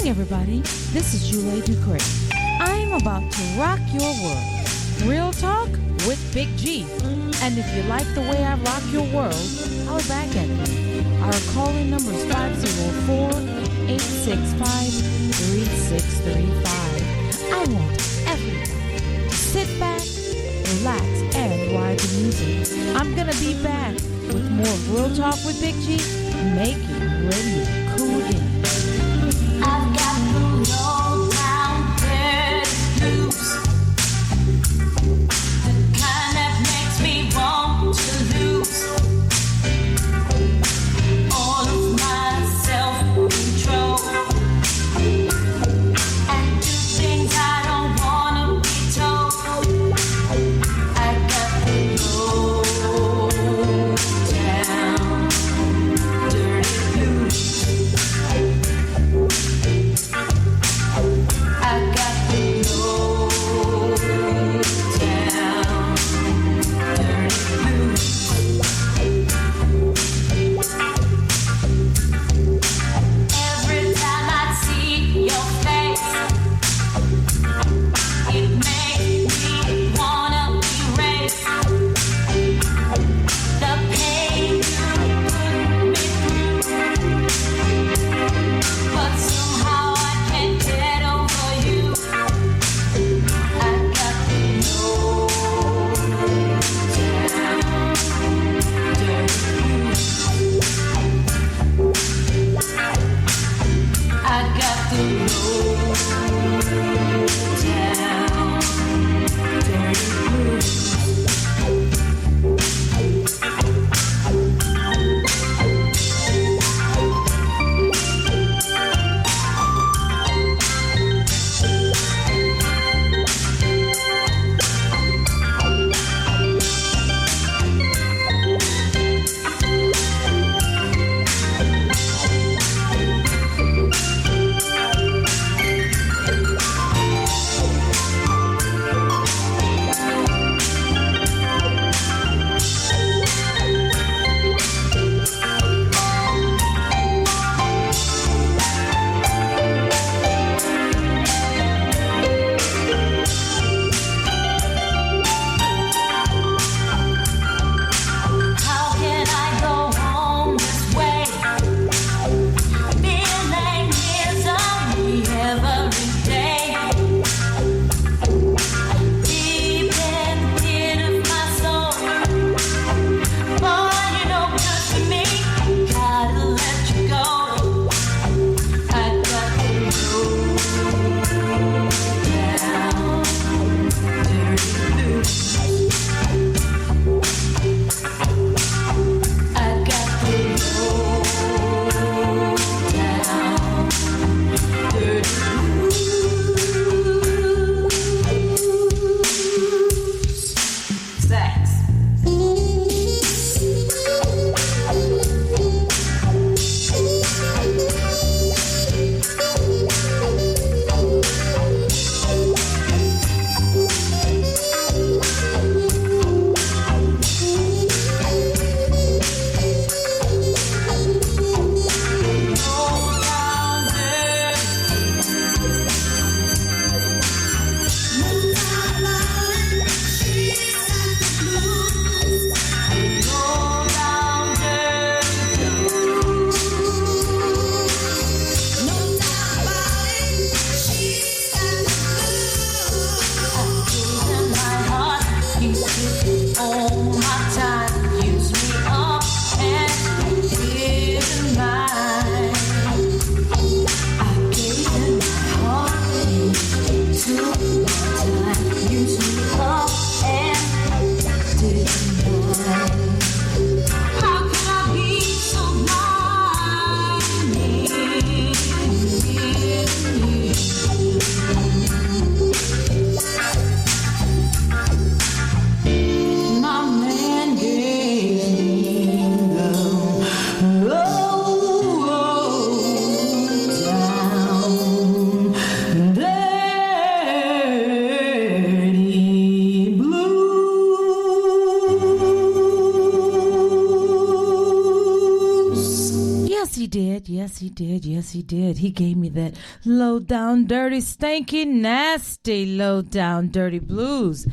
everybody. This is Julie Ducre. I'm about to rock your world. Real talk with Big G. And if you like the way I rock your world, holler back at me. Our call-in number is 504-865-3635. I want everyone to sit back, relax, and ride the music. I'm gonna be back with more Real Talk with Big G, making radio cool again. I've got the low-down bed blues, the kind that makes me want to lose all of my self-control and do things I don't wanna be told. I got the low-down dirty blues. he did. Yes, he did. He gave me that low down, dirty, stanky, nasty, low down, dirty blues.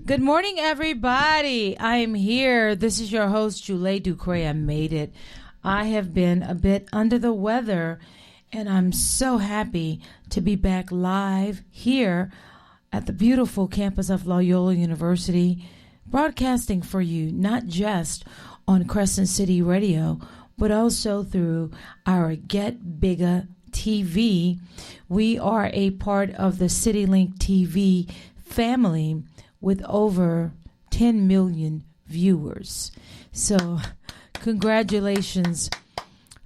Good morning, everybody. I am here. This is your host, Julie Ducre. I made it. I have been a bit under the weather, and I'm so happy to be back live here at the beautiful campus of Loyola University, broadcasting for you, not just on Crescent City Radio, but also through our Get BIGGAA TV. We are a part of the CityLink TV family with over 10 million viewers. So congratulations,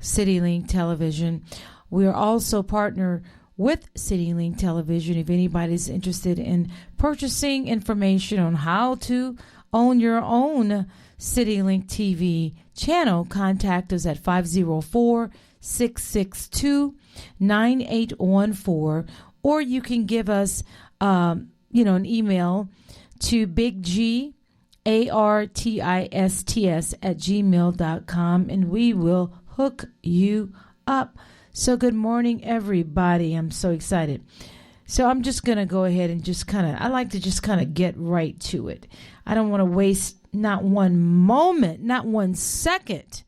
CityLink Television. We are also partnered with CityLink Television. If anybody's interested in purchasing information on how to own your own CityLink TV channel, contact us at 504-662-9814, or you can give us an email to BIGGAA@gmail.com, and we will hook you up. So good morning, everybody. I'm so excited. So I'm just going to go ahead and I like to just get right to it. I don't want to waste not one moment, not 1 second,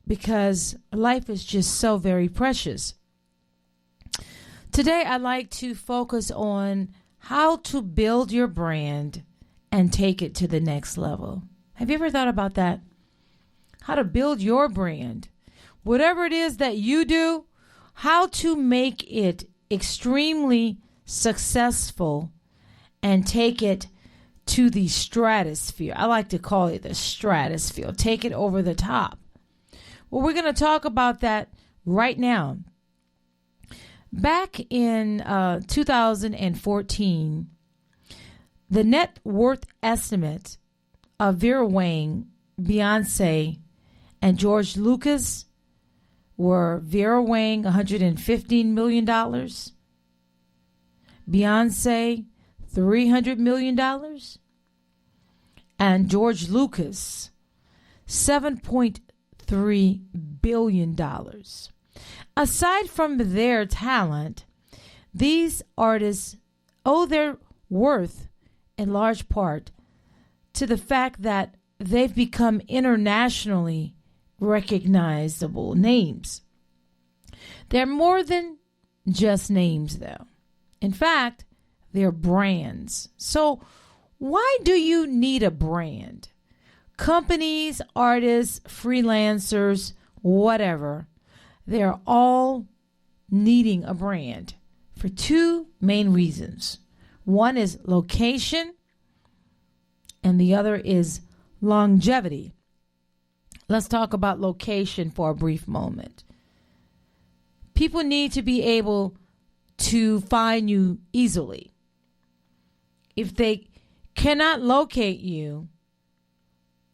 because life is just so very precious. Today, I'd like to focus on how to build your brand and take it to the next level. Have you ever thought about that? How to build your brand, whatever it is that you do, how to make it extremely successful and take it to the stratosphere. I like to call it the stratosphere. Take it over the top. Well, we're going to talk about that right now. Back in 2014, the net worth estimate of Vera Wang, Beyonce, and George Lucas were Vera Wang, $115 million, Beyonce, $300 million, and George Lucas, $7.3 billion. Aside from their talent, these artists owe their worth in large part to the fact that they've become internationally recognizable names. They're more than just names, though. In fact, they're brands. So why do you need a brand? Companies, artists, freelancers, whatever, they're all needing a brand for two main reasons. One is location, and the other is longevity. Let's talk about location for a brief moment. People need to be able to find you easily. If they cannot locate you,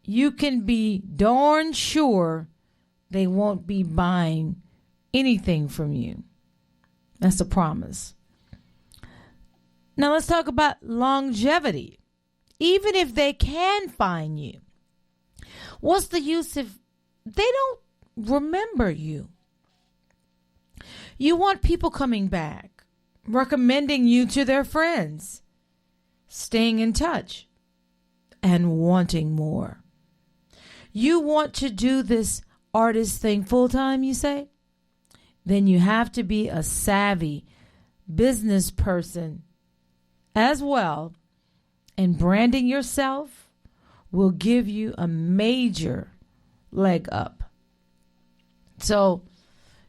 you can be darn sure they won't be buying anything from you. That's a promise. Now let's talk about longevity. Even if they can find you, what's the use if they don't remember you? You want people coming back, recommending you to their friends, staying in touch, and wanting more. You want to do this artist thing full time, you say? Then you have to be a savvy business person as well, and branding yourself will give you a major leg up. So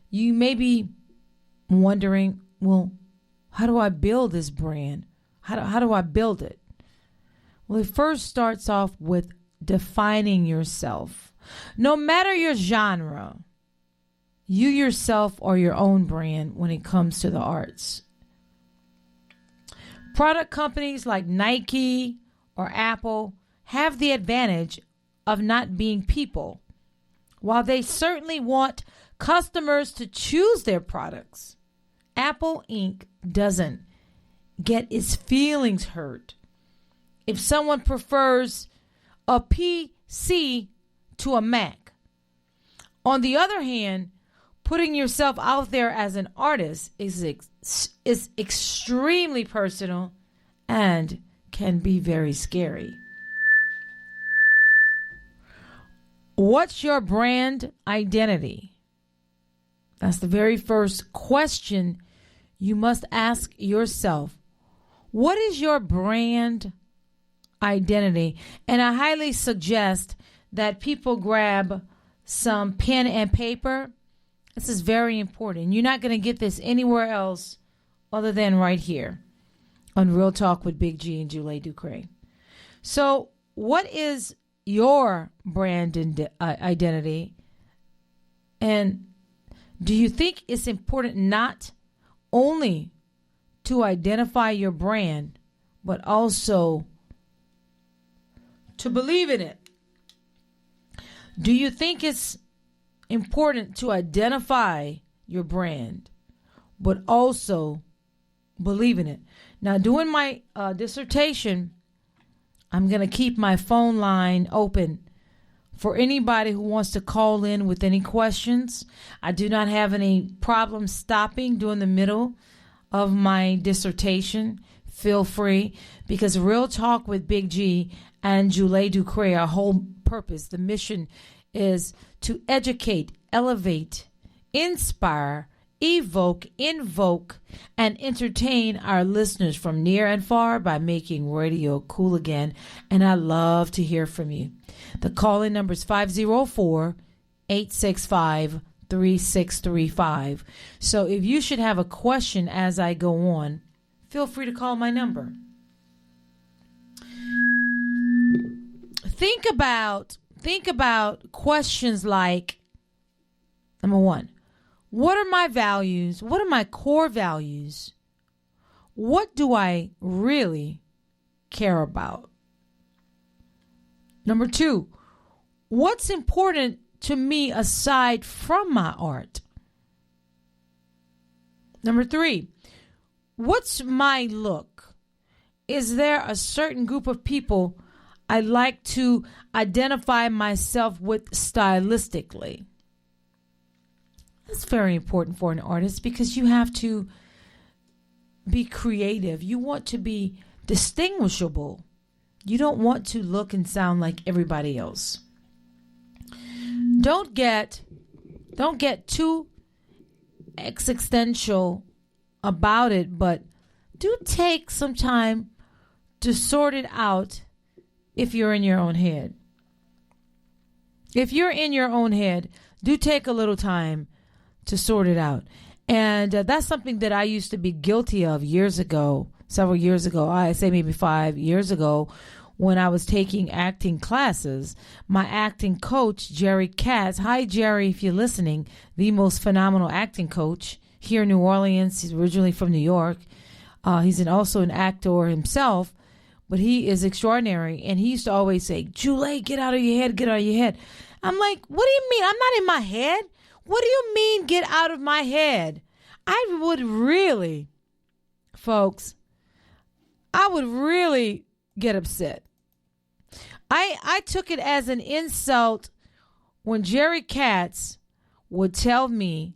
you may be wondering, well, how do I build this brand? How do I build it? Well, it first starts off with defining yourself. No matter your genre, you yourself are your own brand when it comes to the arts. Product companies like Nike or Apple have the advantage of not being people. While they certainly want customers to choose their products, Apple Inc. doesn't get its feelings hurt if someone prefers a PC to a Mac. On the other hand, putting yourself out there as an artist is extremely personal and can be very scary. What's your brand identity? That's the very first question you must ask yourself. What is your brand identity? And I highly suggest that people grab some pen and paper. This is very important. You're not going to get this anywhere else other than right here on Real Talk with Big G and Julie Ducre. So what is your brand identity? And do you think it's important not only to identify your brand, but also to believe in it? Do you think it's important to identify your brand, but also believe in it? Now, doing my dissertation, I'm going to keep my phone line open for anybody who wants to call in with any questions. I do not have any problem stopping during the middle of my dissertation. Feel free, because Real Talk with Big G and Julie Ducre, our whole purpose, the mission is to educate, elevate, inspire, evoke, invoke, and entertain our listeners from near and far by making radio cool again. And I love to hear from you. The call-in number is 504-865-3635. So if you should have a question as I go on, feel free to call my number. Think about questions like, number one, what are my values? What are my core values? What do I really care about? Number two, what's important to me aside from my art? Number three, what's my look? Is there a certain group of people I like to identify myself with stylistically? That's very important for an artist because you have to be creative. You want to be distinguishable. You don't want to look and sound like everybody else. Don't get too existential about it, but do take some time to sort it out if you're in your own head. If you're in your own head, do take a little time to sort it out. And that's something that I used to be guilty of years ago, several years ago. I say maybe 5 years ago, when I was taking acting classes. My acting coach, Jerry Katz. Hi, Jerry, if you're listening. The most phenomenal acting coach here in New Orleans. He's originally from New York. He's also an actor himself, but he is extraordinary. And he used to always say, Julie, get out of your head, get out of your head. I'm like, what do you mean? I'm not in my head. What do you mean, get out of my head? I would really, folks, I would really get upset. I took it as an insult when Jerry Katz would tell me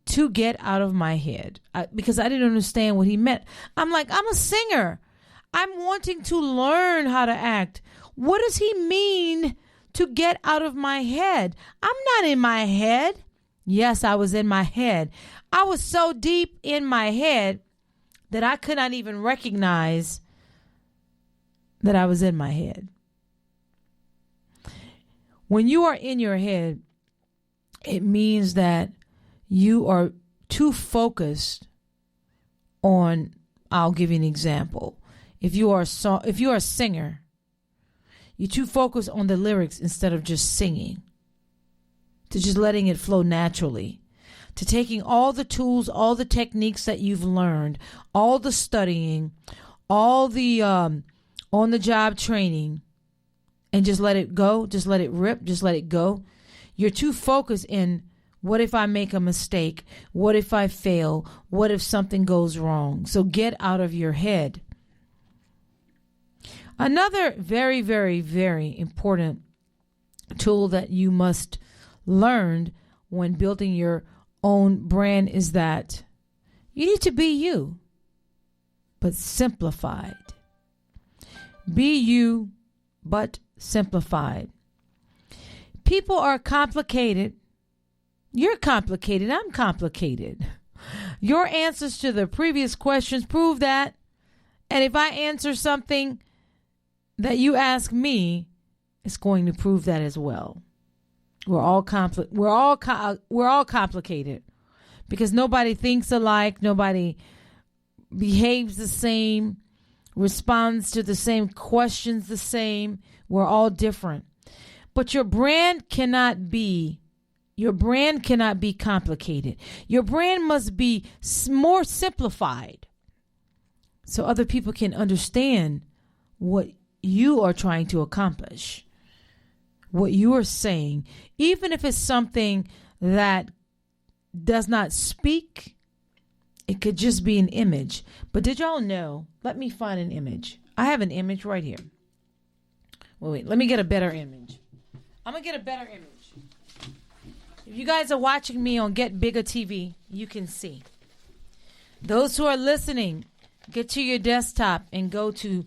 to get out of my head because I didn't understand what he meant. I'm like, I'm a singer. I'm wanting to learn how to act. What does he mean to get out of my head? I'm not in my head. Yes, I was in my head. I was so deep in my head that I could not even recognize that I was in my head. When you are in your head, it means that you are too focused on, I'll give you an example. If you are a singer, you're too focused on the lyrics instead of just singing, to just letting it flow naturally, to taking all the tools, all the techniques that you've learned, all the studying, all the on-the-job training, and just let it go, just let it rip, just let it go. You're too focused in, what if I make a mistake? What if I fail? What if something goes wrong? So get out of your head. Another very, very, very important tool that you must learn when building your own brand is that you need to be you, but simplified. Be you, but simplified. People are complicated. You're complicated. I'm complicated. Your answers to the previous questions prove that. And if I answer something that you ask me, it's going to prove that as well. We're all complicated because nobody thinks alike. Nobody behaves the same, responds to the same questions the same. We're all different. But your brand cannot be complicated. Your brand must be more simplified so other people can understand what you are trying to accomplish, what you are saying, even if it's something that does not speak. It could just be an image. But did y'all know? Let me find an image. I have an image right here. Wait, let me get a better image. I'm going to get a better image. If you guys are watching me on Get Bigger TV, you can see. Those who are listening, get to your desktop and go to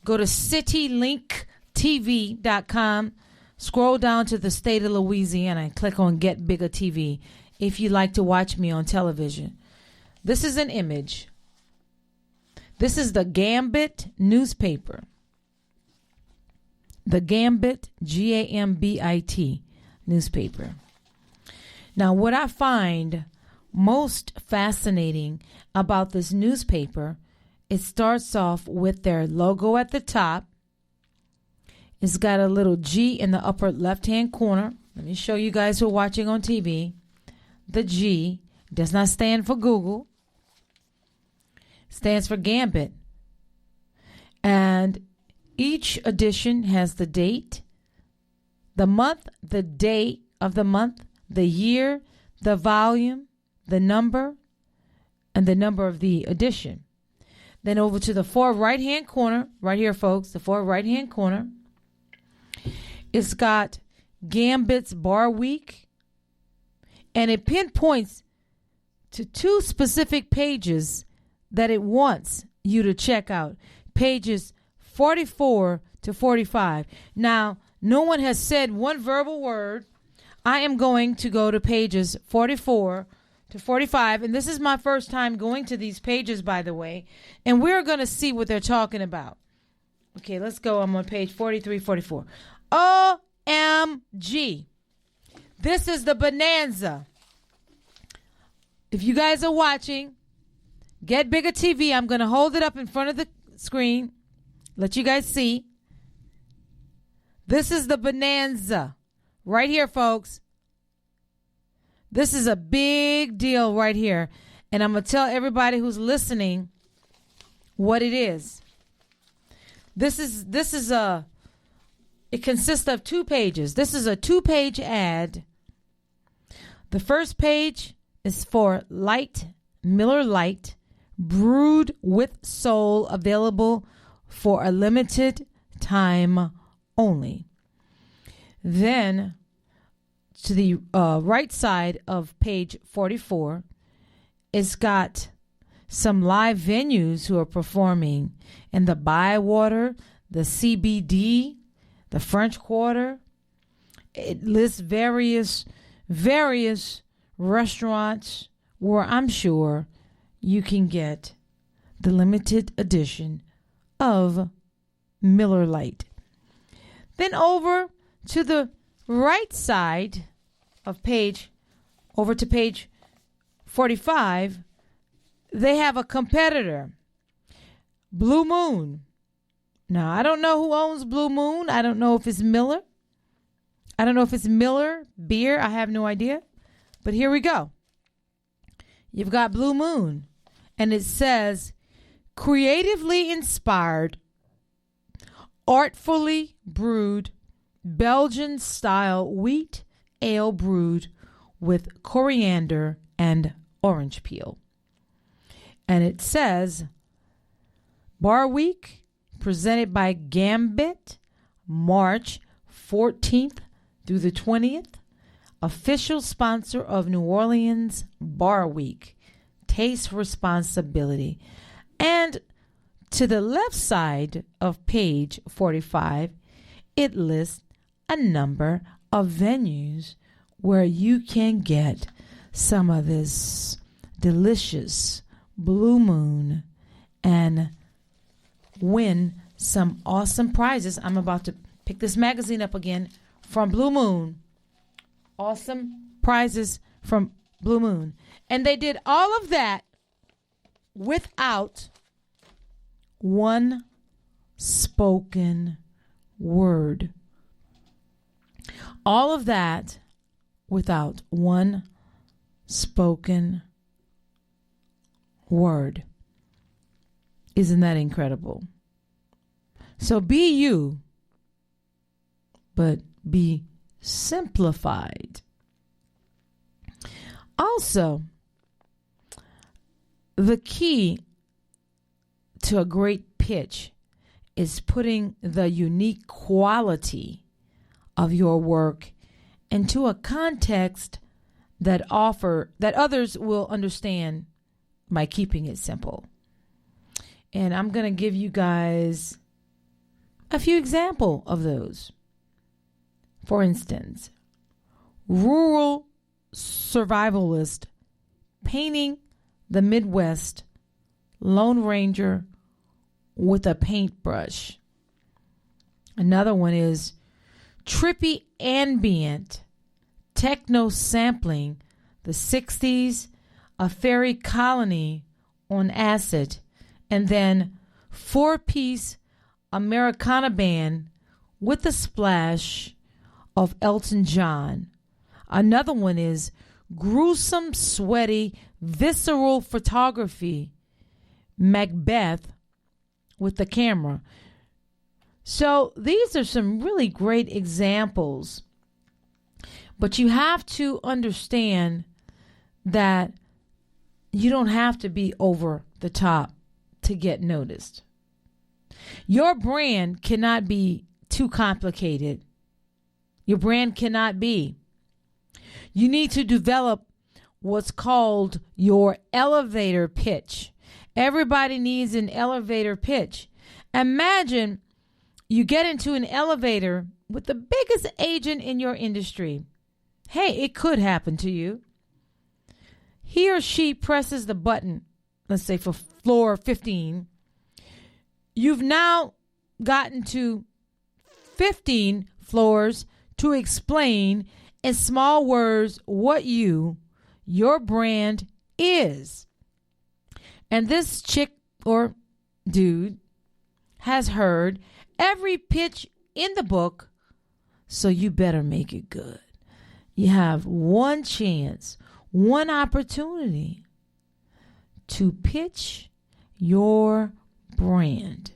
citylinktv.com. Scroll down to the state of Louisiana and click on Get Bigger TV if you like to watch me on television. This is an image. This is the Gambit newspaper. The Gambit, Gambit newspaper. Now, what I find most fascinating about this newspaper, it starts off with their logo at the top. It's got a little G in the upper left-hand corner. Let me show you guys who are watching on TV. The G does not stand for Google. It stands for Gambit. And each edition has the date, the month, the day of the month, the year, the volume, the number, and the number of the edition. Then over to the far right-hand corner, right here, folks, the far right-hand corner, it's got Gambit's Bar Week, and it pinpoints to two specific pages that it wants you to check out, pages 44 to 45. Now, no one has said one verbal word. I am going to go to pages 44 to 45, and this is my first time going to these pages, by the way, and we're going to see what they're talking about. Okay, let's go. I'm on page 43, 44. OMG. This is the bonanza. If you guys are watching, Get Bigger TV, I'm going to hold it up in front of the screen, let you guys see. This is the bonanza. Right here, folks. This is a big deal right here. And I'm going to tell everybody who's listening what it is. It consists of 2 pages. This is a 2-page ad. The first page is for Miller Lite, brewed with soul, available for a limited time only. Then, to the right side of page 44, it's got some live venues who are performing in the Bywater, the CBD, the French Quarter. It lists various restaurants where I'm sure you can get the limited edition of Miller Lite. Then over to the right side of page 45, they have a competitor, Blue Moon. Now, I don't know who owns Blue Moon. I don't know if it's Miller. I don't know if it's Miller beer. I have no idea. But here we go. You've got Blue Moon, and it says, creatively inspired, artfully brewed, Belgian-style wheat ale brewed with coriander and orange peel. And it says, Bar Week, presented by Gambit, March 14th through the 20th official sponsor of New Orleans Bar Week, Taste Responsibility. And to the left side of page 45, it lists a number of venues where you can get some of this delicious Blue Moon and win some awesome prizes. I'm about to pick this magazine up again from Blue Moon. Awesome prizes from Blue Moon. And they did all of that without one spoken word. All of that without one spoken word. Isn't that incredible? So be you, but be simplified. Also, the key to a great pitch is putting the unique quality of your work into a context that others will understand by keeping it simple. And I'm going to give you guys a few examples of those. For instance, rural survivalist painting the Midwest Lone Ranger with a paintbrush. Another one is trippy ambient techno sampling the 60s, a fairy colony on acid, and then 4-piece Americana band with a splash of Elton John. Another one is gruesome, sweaty, visceral photography, Macbeth with the camera. So these are some really great examples. But you have to understand that you don't have to be over the top to get noticed. Your brand cannot be too complicated. Your brand cannot be. You need to develop what's called your elevator pitch. Everybody needs an elevator pitch. Imagine you get into an elevator with the biggest agent in your industry. Hey, it could happen to you. He or she presses the button, let's say for floor 15. You've now gotten to 15 floors to explain in small words what your brand is. And this chick or dude has heard every pitch in the book, so you better make it good. You have one chance, one opportunity to pitch your brand.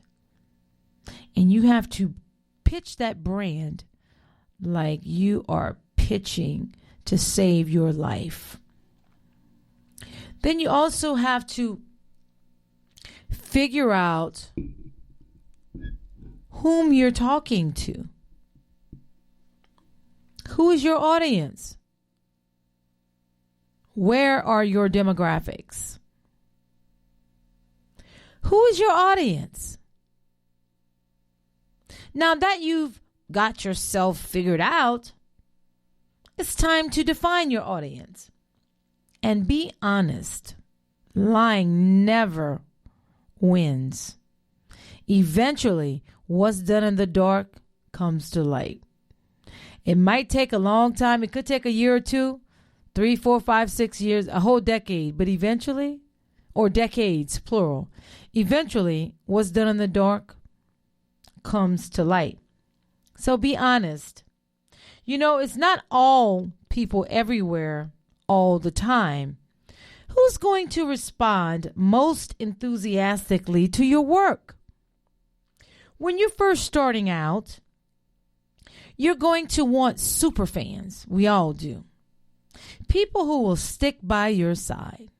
And you have to pitch that brand like you are pitching to save your life. Then you also have to figure out whom you're talking to. Who is your audience? Where are your demographics? Who is your audience? Now that you've got yourself figured out, it's time to define your audience. And be honest. Lying never wins. Eventually, what's done in the dark comes to light. It might take a long time. It could take a year or two, 3, 4, 5, 6 years, a whole decade. But eventually, or decades, plural, eventually, what's done in the dark comes to light. So be honest. You know, it's not all people everywhere all the time. Who's going to respond most enthusiastically to your work? When you're first starting out, you're going to want super fans. We all do. People who will stick by your side,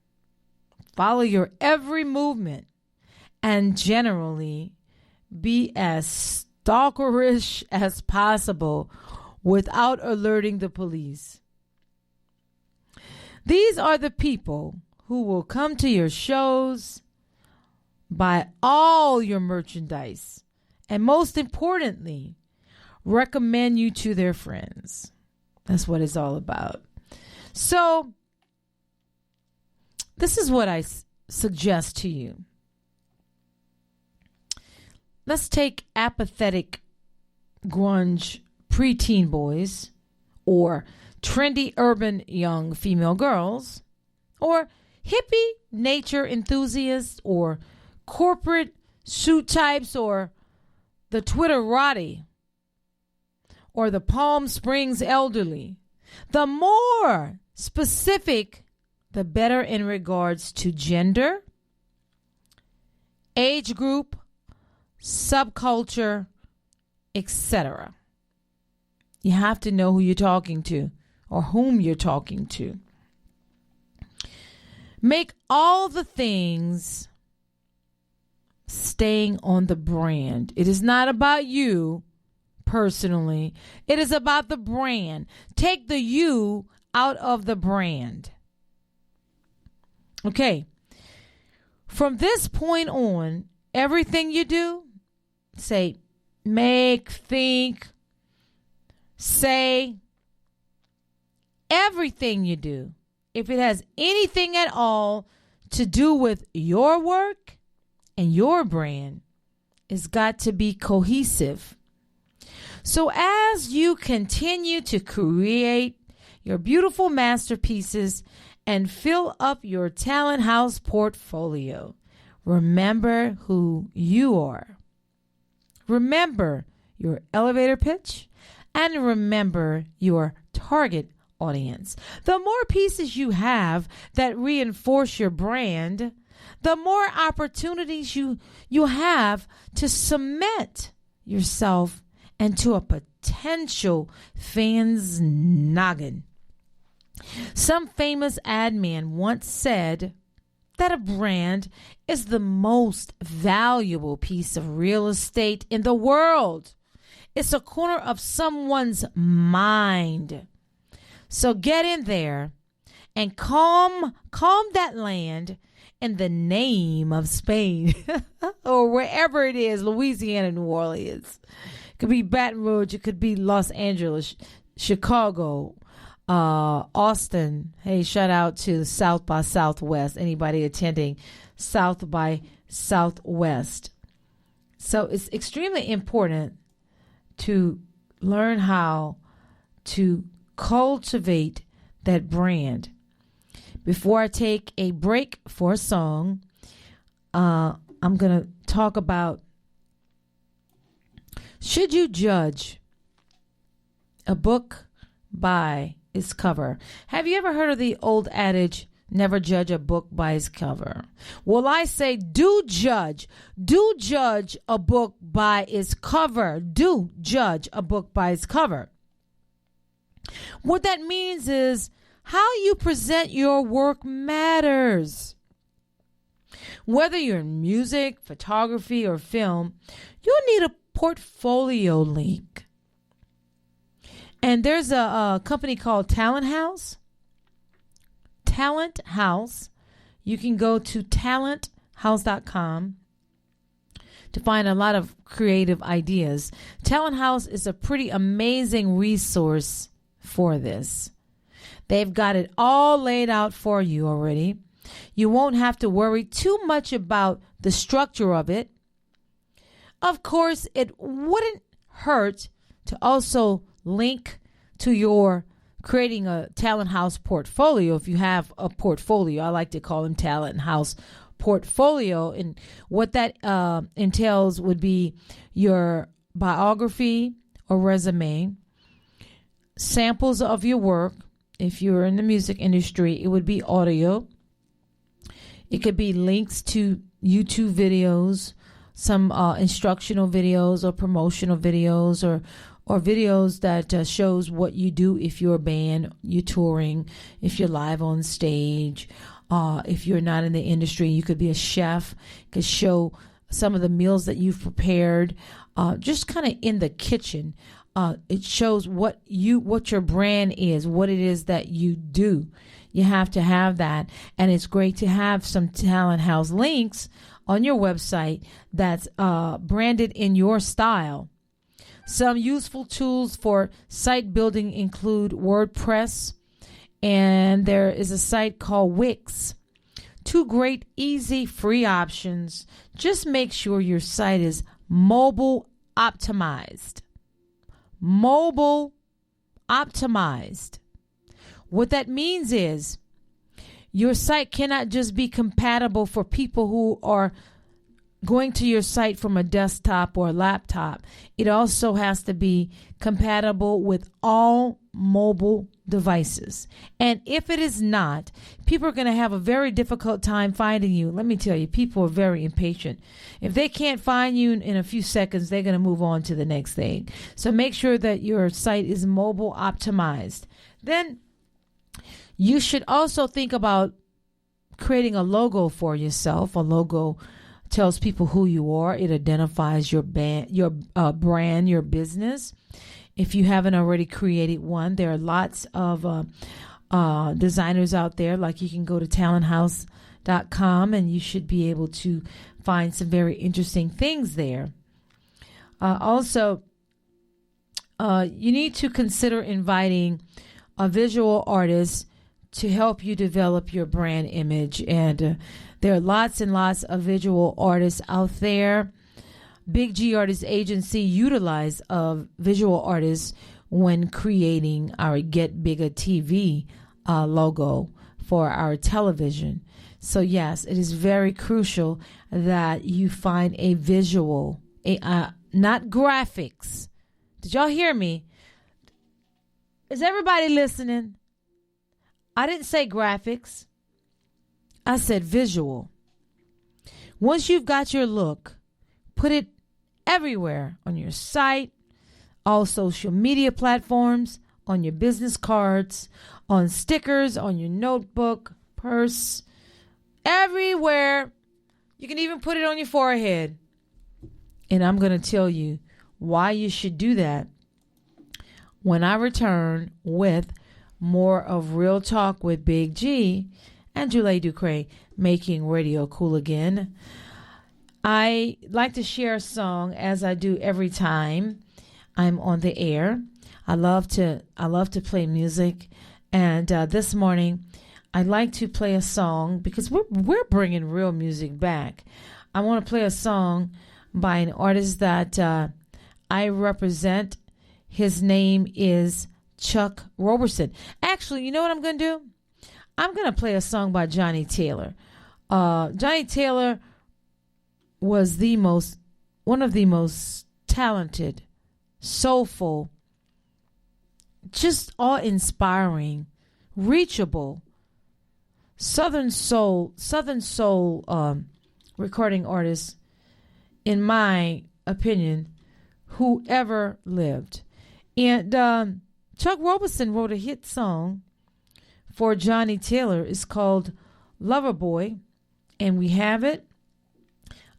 follow your every movement, and generally be as stalkerish as possible without alerting the police. These are the people who will come to your shows, buy all your merchandise, and most importantly, recommend you to their friends. That's what it's all about. So, this is what I suggest to you. Let's take apathetic grunge preteen boys, or trendy urban young female girls, or hippie nature enthusiasts, or corporate suit types, or the Twitterati, or the Palm Springs elderly. The more specific, the better in regards to gender, age group, subculture, etc. You have to know who you're talking to or whom you're talking to. Make all the things staying on the brand. It is not about you personally. It is about the brand. Take the you out of the brand. Okay. From this point on, everything you do, say, make, think, say, everything you do, if it has anything at all to do with your work and your brand, it's got to be cohesive. So as you continue to create your beautiful masterpieces and fill up your talent house portfolio, remember who you are. Remember your elevator pitch, and remember your target audience. The more pieces you have that reinforce your brand, the more opportunities you have to cement yourself into a potential fan's noggin. Some famous ad man once said that a brand is the most valuable piece of real estate in the world. It's a corner of someone's mind. So get in there and calm that land in the name of Spain or wherever it is, Louisiana, New Orleans. It could be Baton Rouge. It could be Los Angeles, Chicago, Austin. Hey, shout out to South by Southwest. Anybody attending South by Southwest. So it's extremely important to learn how to cultivate that brand. Before I take a break for a song, I'm going to talk about, should you judge a book by its cover? Have you ever heard of the old adage, never judge a book by its cover? Well, I say do judge a book by its cover. Do judge a book by its cover. What that means is how you present your work matters. Whether you're in music, photography, or film, you'll need a portfolio link. And there's a company called Talent House. Talent House. You can go to talenthouse.com to find a lot of creative ideas. Talent House is a pretty amazing resource for this. They've got it all laid out for you already. You won't have to worry too much about the structure of it. Of course, it wouldn't hurt to also link to your creating a Talent House portfolio. If you have a portfolio, I like to call them Talent House portfolio. And what that entails would be your biography or resume, samples of your work. If you're in the music industry, it would be audio. It could be links to YouTube videos, some instructional videos or promotional videos, or videos that shows what you do if you're a band, you're touring, if you're live on stage. If you're not in the industry, you could be a chef, could show some of the meals that you've prepared, just kind of in the kitchen. It shows what your brand is, what it is that you do. You have to have that. And it's great to have some Talent House links on your website that's branded in your style. Some useful tools for site building include WordPress, and there is a site called Wix. 2 great, easy, free options. Just make sure your site is mobile optimized. Mobile optimized. What that means is your site cannot just be compatible for people who are going to your site from a desktop or a laptop. It also has to be compatible with all mobile devices. And if it is not, people are going to have a very difficult time finding you. Let me tell you, people are very impatient. If they can't find you in a few seconds, they're going to move on to the next thing. So make sure that your site is mobile optimized. Then you should also think about creating a logo for yourself. A logo tells people who you are. It identifies your brand, your business. If you haven't already created one, there are lots of designers out there. Like, you can go to talenthouse.com and you should be able to find some very interesting things there. Also, you need to consider inviting a visual artist to help you develop your brand image. And there are lots and lots of visual artists out there. Big G Artist Agency utilize visual artists when creating our Get Bigger TV logo for our television. So yes, it is very crucial that you find a visual, not graphics. Did y'all hear me? Is everybody listening? I didn't say graphics. I said visual. Once you've got your look, put it everywhere on your site, all social media platforms, on your business cards, on stickers, on your notebook, purse, everywhere. You can even put it on your forehead. And I'm going to tell you why you should do that when I return with more of Real Talk with Big G and Julie Ducre, making radio cool again. I like to share a song, as I do every time I'm on the air. I love to play music, and this morning I like to play a song because we're bringing real music back. I want to play a song by an artist that I represent. His name is Chuck Roberson. Actually, you know what I'm going to do? I'm going to play a song by Johnny Taylor. Johnny Taylor was one of the most talented, soulful, just awe-inspiring, reachable Southern soul recording artists, in my opinion, who ever lived. And Chuck Roberson wrote a hit song for Johnny Taylor. It's called Loverboy, and we have it.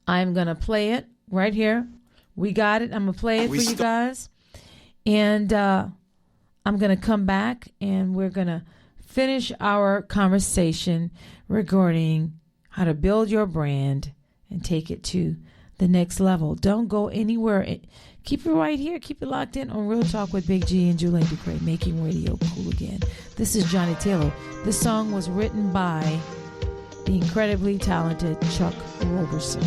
I'm going to play it right here. We got it. I'm going to play it for you guys. And I'm going to come back, and we're going to finish our conversation regarding how to build your brand and take it to the next level. Don't go anywhere. Keep it right here. Keep it locked in on Real Talk with Big G and Julie Ducre, making radio cool again. This is Johnny Taylor. This song was written by the incredibly talented Chuck Roberson.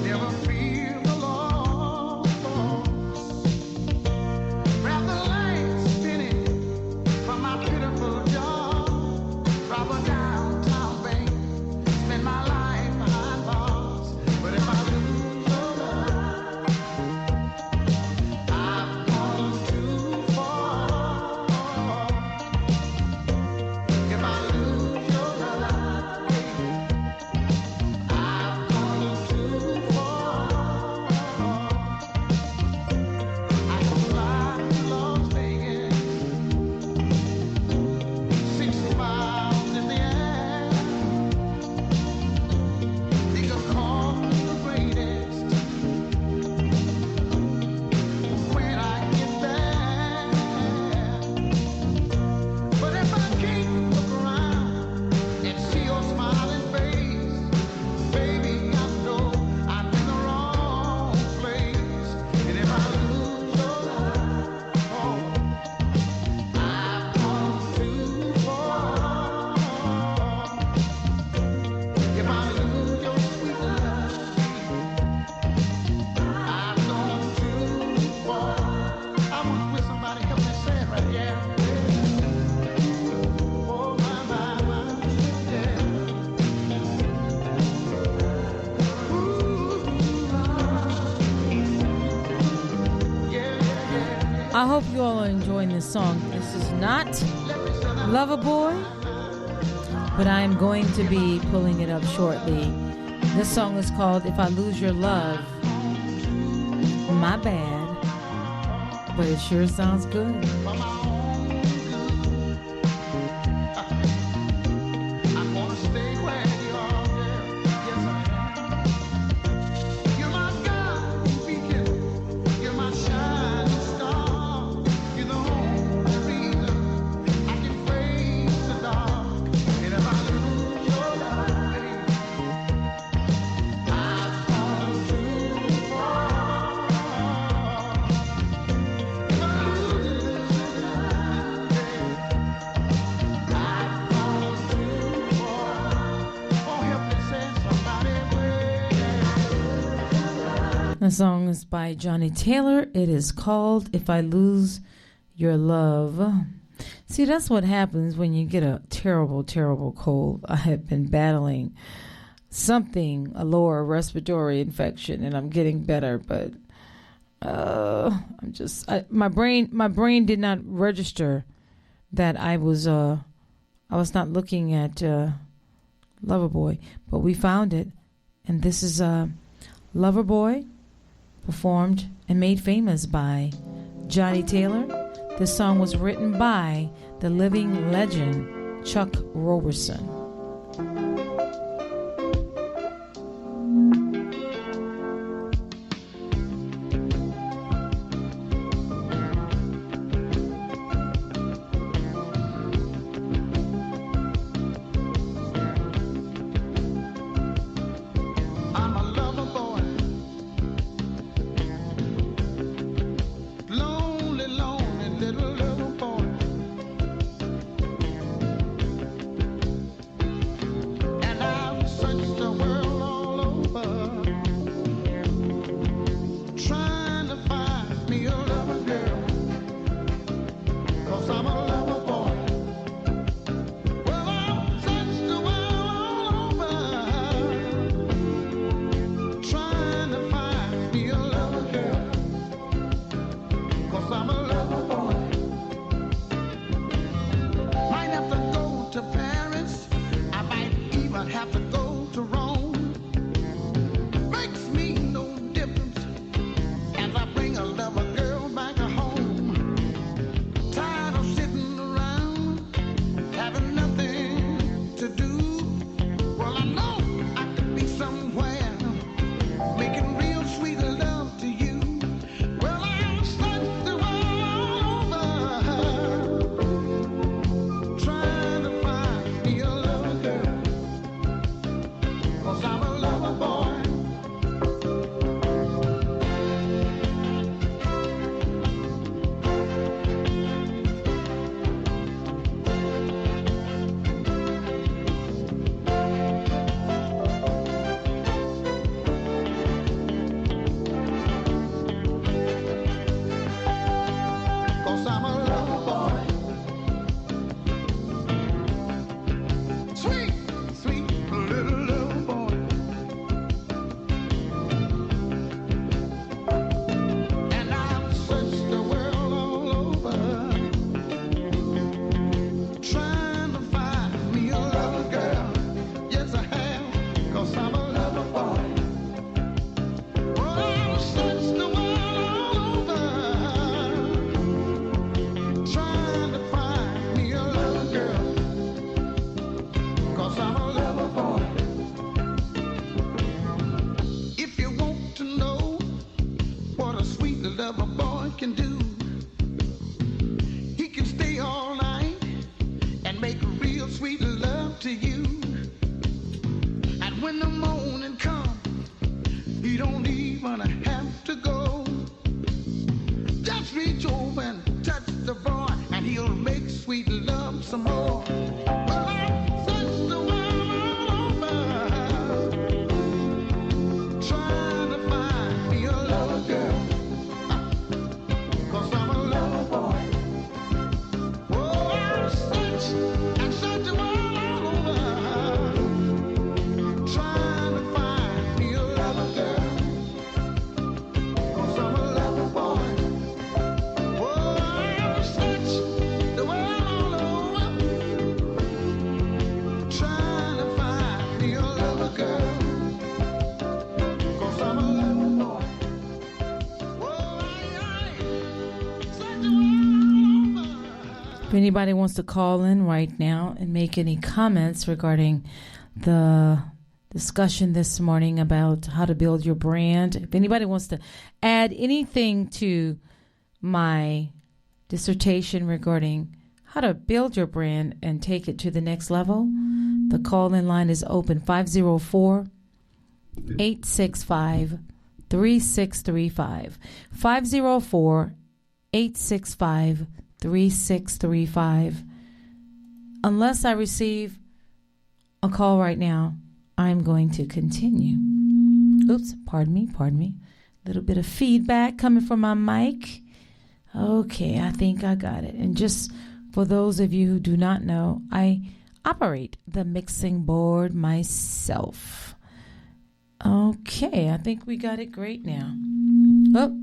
Never feel the love. I hope you all are enjoying this song. This is not Loverboy, but I am going to be pulling it up shortly. This song is called If I Lose Your Love. My bad, but it sure sounds good. The song is by Johnny Taylor. It is called If I Lose Your Love. See, that's what happens when you get a terrible, terrible cold. I have been battling something, a lower respiratory infection, and I'm getting better, but my brain did not register that I was not looking at Loverboy, but we found it, and this is Loverboy, performed and made famous by Johnny Taylor. This song was written by the living legend Chuck Roberson. If anybody wants to call in right now and make any comments regarding the discussion this morning about how to build your brand, if anybody wants to add anything to my dissertation regarding how to build your brand and take it to the next level, the call-in line is open, 504-865-3635. 504-865-3635. Unless I receive a call right now, I'm going to continue. Oops, pardon me. A little bit of feedback coming from my mic. Okay, I think I got it. And just for those of you who do not know, I operate the mixing board myself. Okay, I think we got it great now. Oh,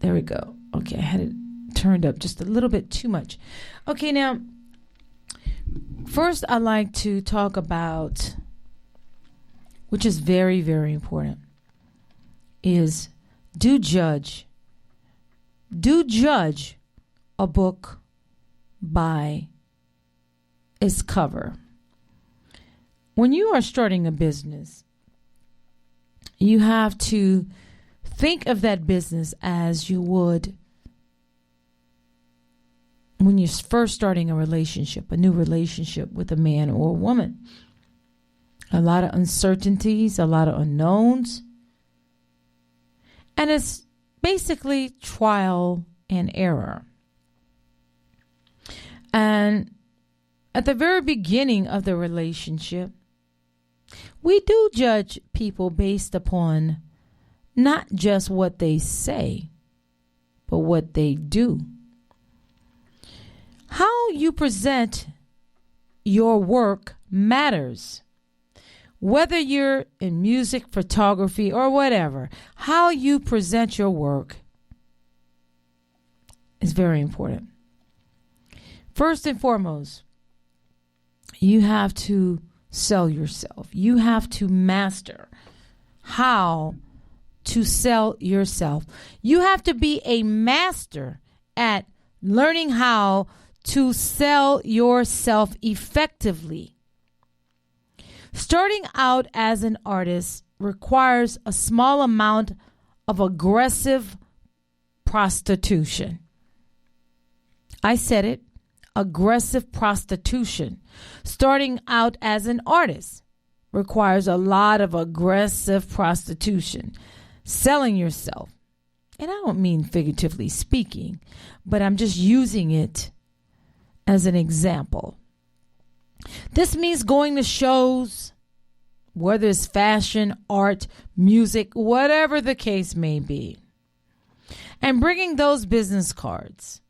there we go. Okay, I had it turned up just a little bit too much. Okay, now, first I'd like to talk about, which is very, very important, is do judge a book by its cover. When you are starting a business, you have to think of that business as you would when you're first starting a relationship, a new relationship with a man or a woman. A lot of uncertainties, a lot of unknowns. And it's basically trial and error. And at the very beginning of the relationship, we do judge people based upon not just what they say, but what they do. How you present your work matters. Whether you're in music, photography, or whatever, how you present your work is very important. First and foremost, you have to sell yourself. You have to master how to sell yourself. You have to be a master at learning how to sell yourself effectively. Starting out as an artist requires a small amount of aggressive prostitution. I said it, aggressive prostitution. Starting out as an artist requires a lot of aggressive prostitution. Selling yourself. And I don't mean figuratively speaking, but I'm just using it as an example. This means going to shows, whether it's fashion, art, music, whatever the case may be, and bringing those business cards.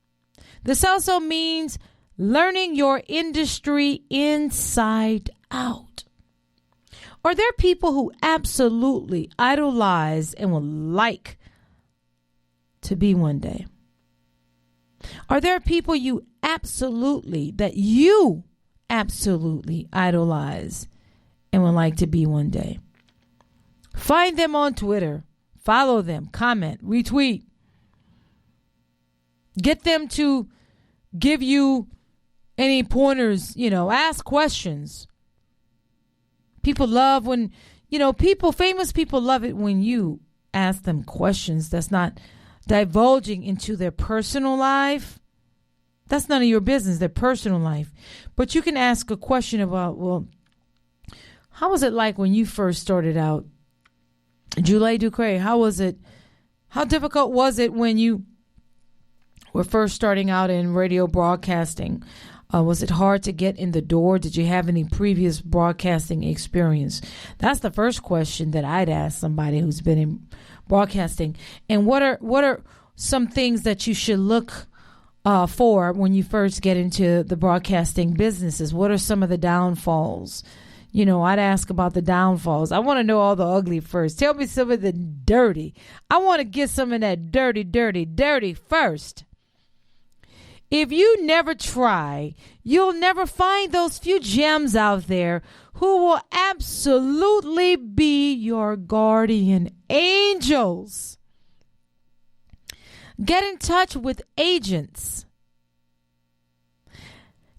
This also means learning your industry inside out. Are there people who absolutely idolize and would like to be one day? Are there people you absolutely idolize and would like to be one day? Find them on Twitter. Follow them. Comment. Retweet. Get them to give you any pointers. Ask questions. People love when, famous people love it when you ask them questions that's not divulging into their personal life. That's none of your business, their personal life. But you can ask a question about, well, how was it like when you first started out? Julie Ducre, how was it? How difficult was it when you were first starting out in radio broadcasting? Was it hard to get in the door? Did you have any previous broadcasting experience? That's the first question that I'd ask somebody who's been in broadcasting. And what are some things that you should look for when you first get into the broadcasting businesses? What are some of the downfalls? I'd ask about the downfalls. I want to know all the ugly first. Tell me some of the dirty. I want to get some of that dirty first. If you never try, you'll never find those few gems out there who will absolutely be your guardian angels. Get in touch with agents.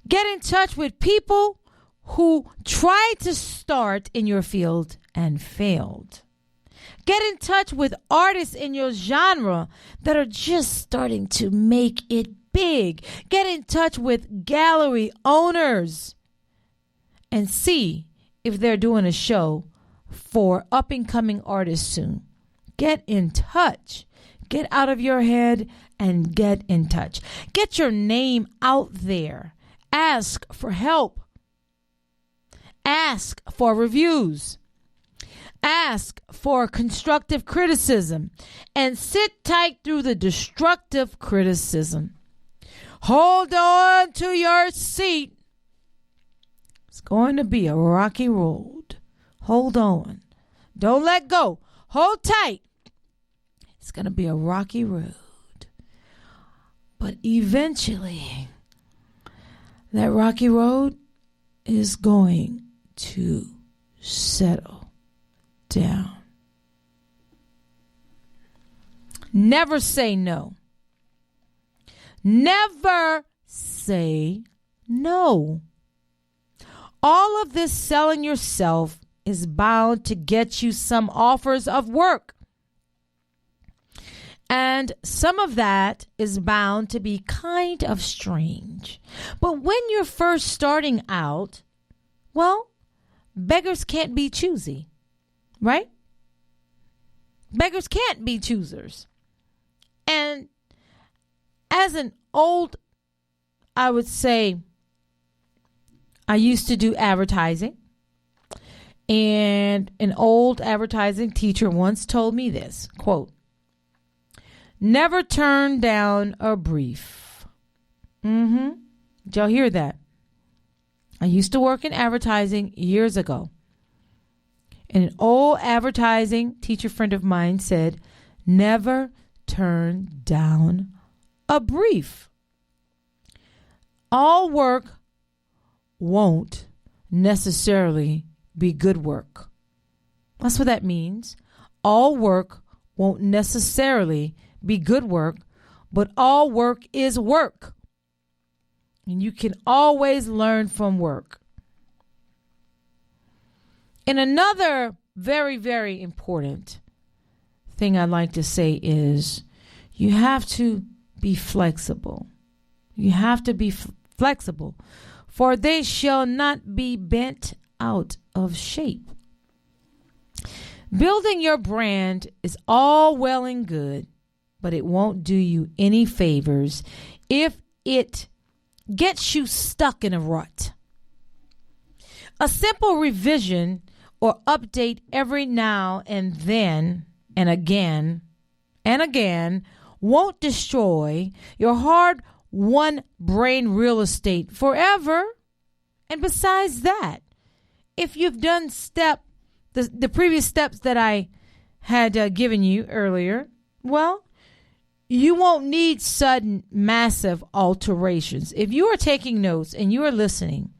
Get in touch with people who tried to start in your field and failed. Get in touch with artists in your genre that are just starting to make it big. Get in touch with gallery owners and see if they're doing a show for up-and-coming artists soon. Get in touch. Get out of your head and get in touch. Get your name out there. Ask for help. Ask for reviews. Ask for constructive criticism and sit tight through the destructive criticism. Hold on to your seat. It's going to be a rocky road. Hold on. Don't let go. Hold tight. It's going to be a rocky road. But eventually, that rocky road is going to settle down. Never say no. Never say no. All of this selling yourself is bound to get you some offers of work. And some of that is bound to be kind of strange. But when you're first starting out, well, beggars can't be choosy, right? Beggars can't be choosers. And as an old, I would say, I used to do advertising. And an old advertising teacher once told me this, quote, "Never turn down a brief." Did y'all hear that? I used to work in advertising years ago. And an old advertising teacher friend of mine said, never turn down a brief. All work won't necessarily be good work. That's what that means. All work won't necessarily be good work, but all work is work. And you can always learn from work. And another very, very important thing I'd like to say is you have to be flexible. You have to be flexible, for they shall not be bent out of shape. Building your brand is all well and good, but it won't do you any favors if it gets you stuck in a rut. A simple revision or update every now and then and again won't destroy your hard-won brain real estate forever. And besides that, if you've done the previous steps that I had given you earlier, well, you won't need sudden, massive alterations. If you are taking notes and you are listening,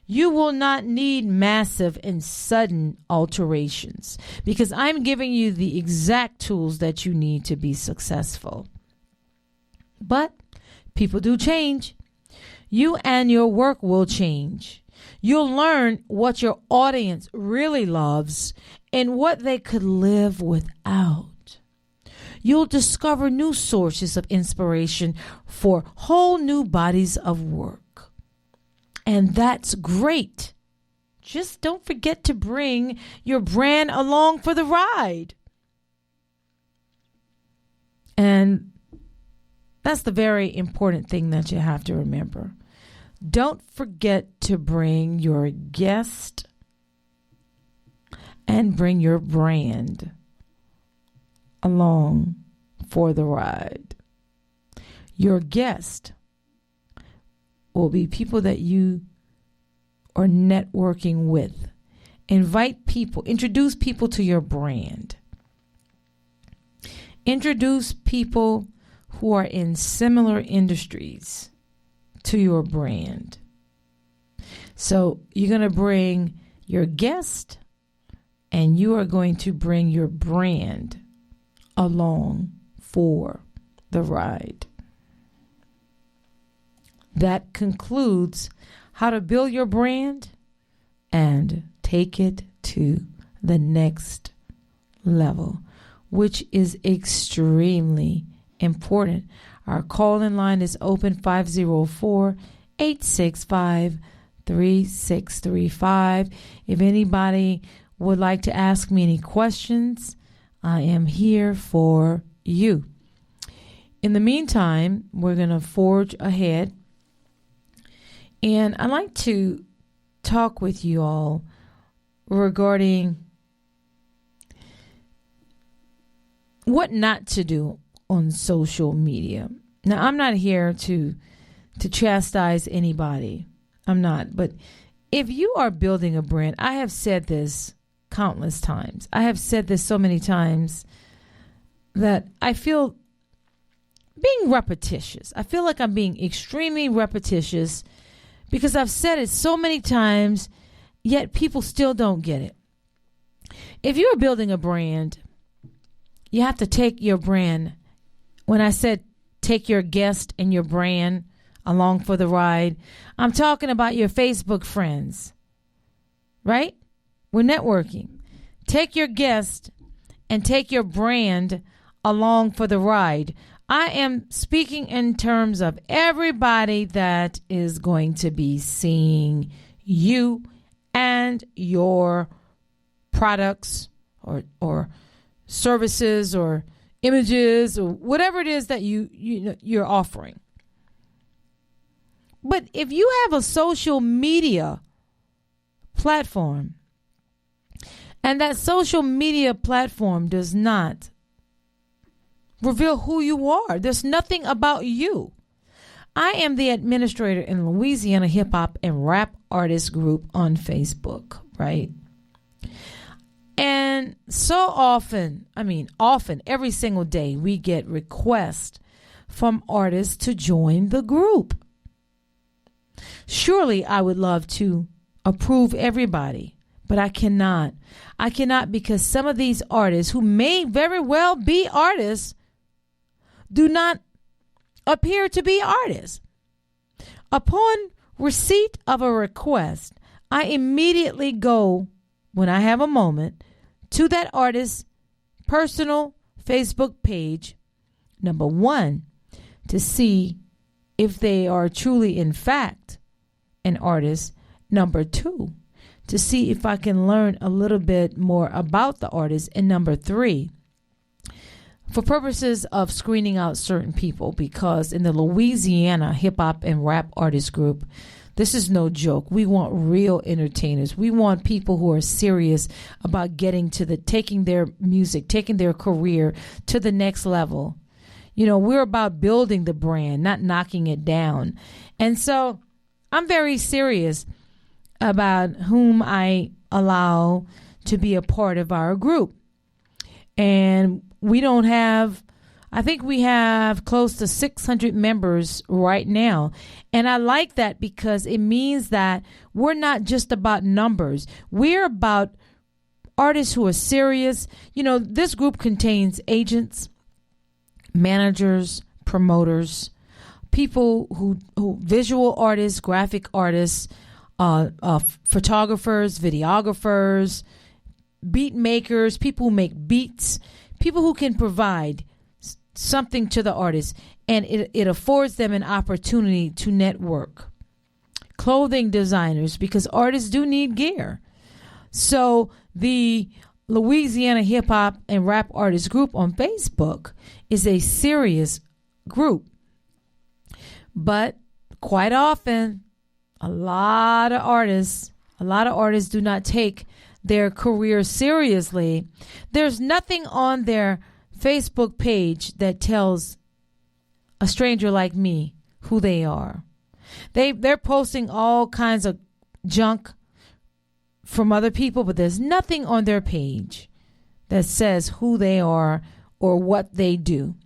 you will not need massive and sudden alterations because I'm giving you the exact tools that you need to be successful. But people do change. You and your work will change. You'll learn what your audience really loves and what they could live without. You'll discover new sources of inspiration for whole new bodies of work. And that's great. Just don't forget to bring your brand along for the ride. And that's the very important thing that you have to remember. Don't forget to bring your guest and bring your brand along for the ride. Your guest will be people that you are networking with. Invite people, introduce people to your brand. Introduce people who are in similar industries to your brand. So you're going to bring your guest and you are going to bring your brand along for the ride. that concludes how to build your brand and take it to the next level, which is extremely important. Our call-in line is open 504-865-3635. If anybody would like to ask me any questions, I am here for you. In the meantime, we're going to forge ahead. And I'd like to talk with you all regarding what not to do on social media. Now, I'm not here to chastise anybody. I'm not. But if you are building a brand, I have said this countless times. I have said this so many times that I feel being repetitious. I feel like I'm being extremely repetitious because I've said it so many times, yet people still don't get it. If you're building a brand, you have to take your brand. When I said take your guest and your brand along for the ride, I'm talking about your Facebook friends, right? We're networking. Take your guest and take your brand along for the ride. I am speaking in terms of everybody that is going to be seeing you and your products or services or images or whatever it is that you're offering. But if you have a social media platform and that social media platform does not reveal who you are, there's nothing about you. I am the administrator in Louisiana Hip Hop and Rap Artist Group on Facebook, right? And so often, every single day, we get requests from artists to join the group. Surely I would love to approve everybody, but I cannot. I cannot because some of these artists who may very well be artists do not appear to be artists. Upon receipt of a request, I immediately go, when I have a moment, to that artist's personal Facebook page, number one, to see if they are truly, in fact, an artist. Number two, to see if I can learn a little bit more about the artist. And number three, for purposes of screening out certain people, because in the Louisiana Hip Hop and Rap Artist Group, this is no joke. We want real entertainers. We want people who are serious about taking their music, taking their career to the next level. You know, we're about building the brand, not knocking it down. And so I'm very serious about whom I allow to be a part of our group. And I think we have close to 600 members right now. And I like that because it means that we're not just about numbers. We're about artists who are serious. You know, this group contains agents, managers, promoters, people who visual artists, graphic artists, photographers, videographers, beat makers, people who make beats, people who can provide something to the artist, and it affords them an opportunity to network. Clothing designers, because artists do need gear. So the Louisiana Hip Hop and Rap Artist Group on Facebook is a serious group. But quite often, a lot of artists do not take their career seriously. There's nothing on their Facebook page that tells a stranger like me who they are. They're posting all kinds of junk from other people, but there's nothing on their page that says who they are or what they do.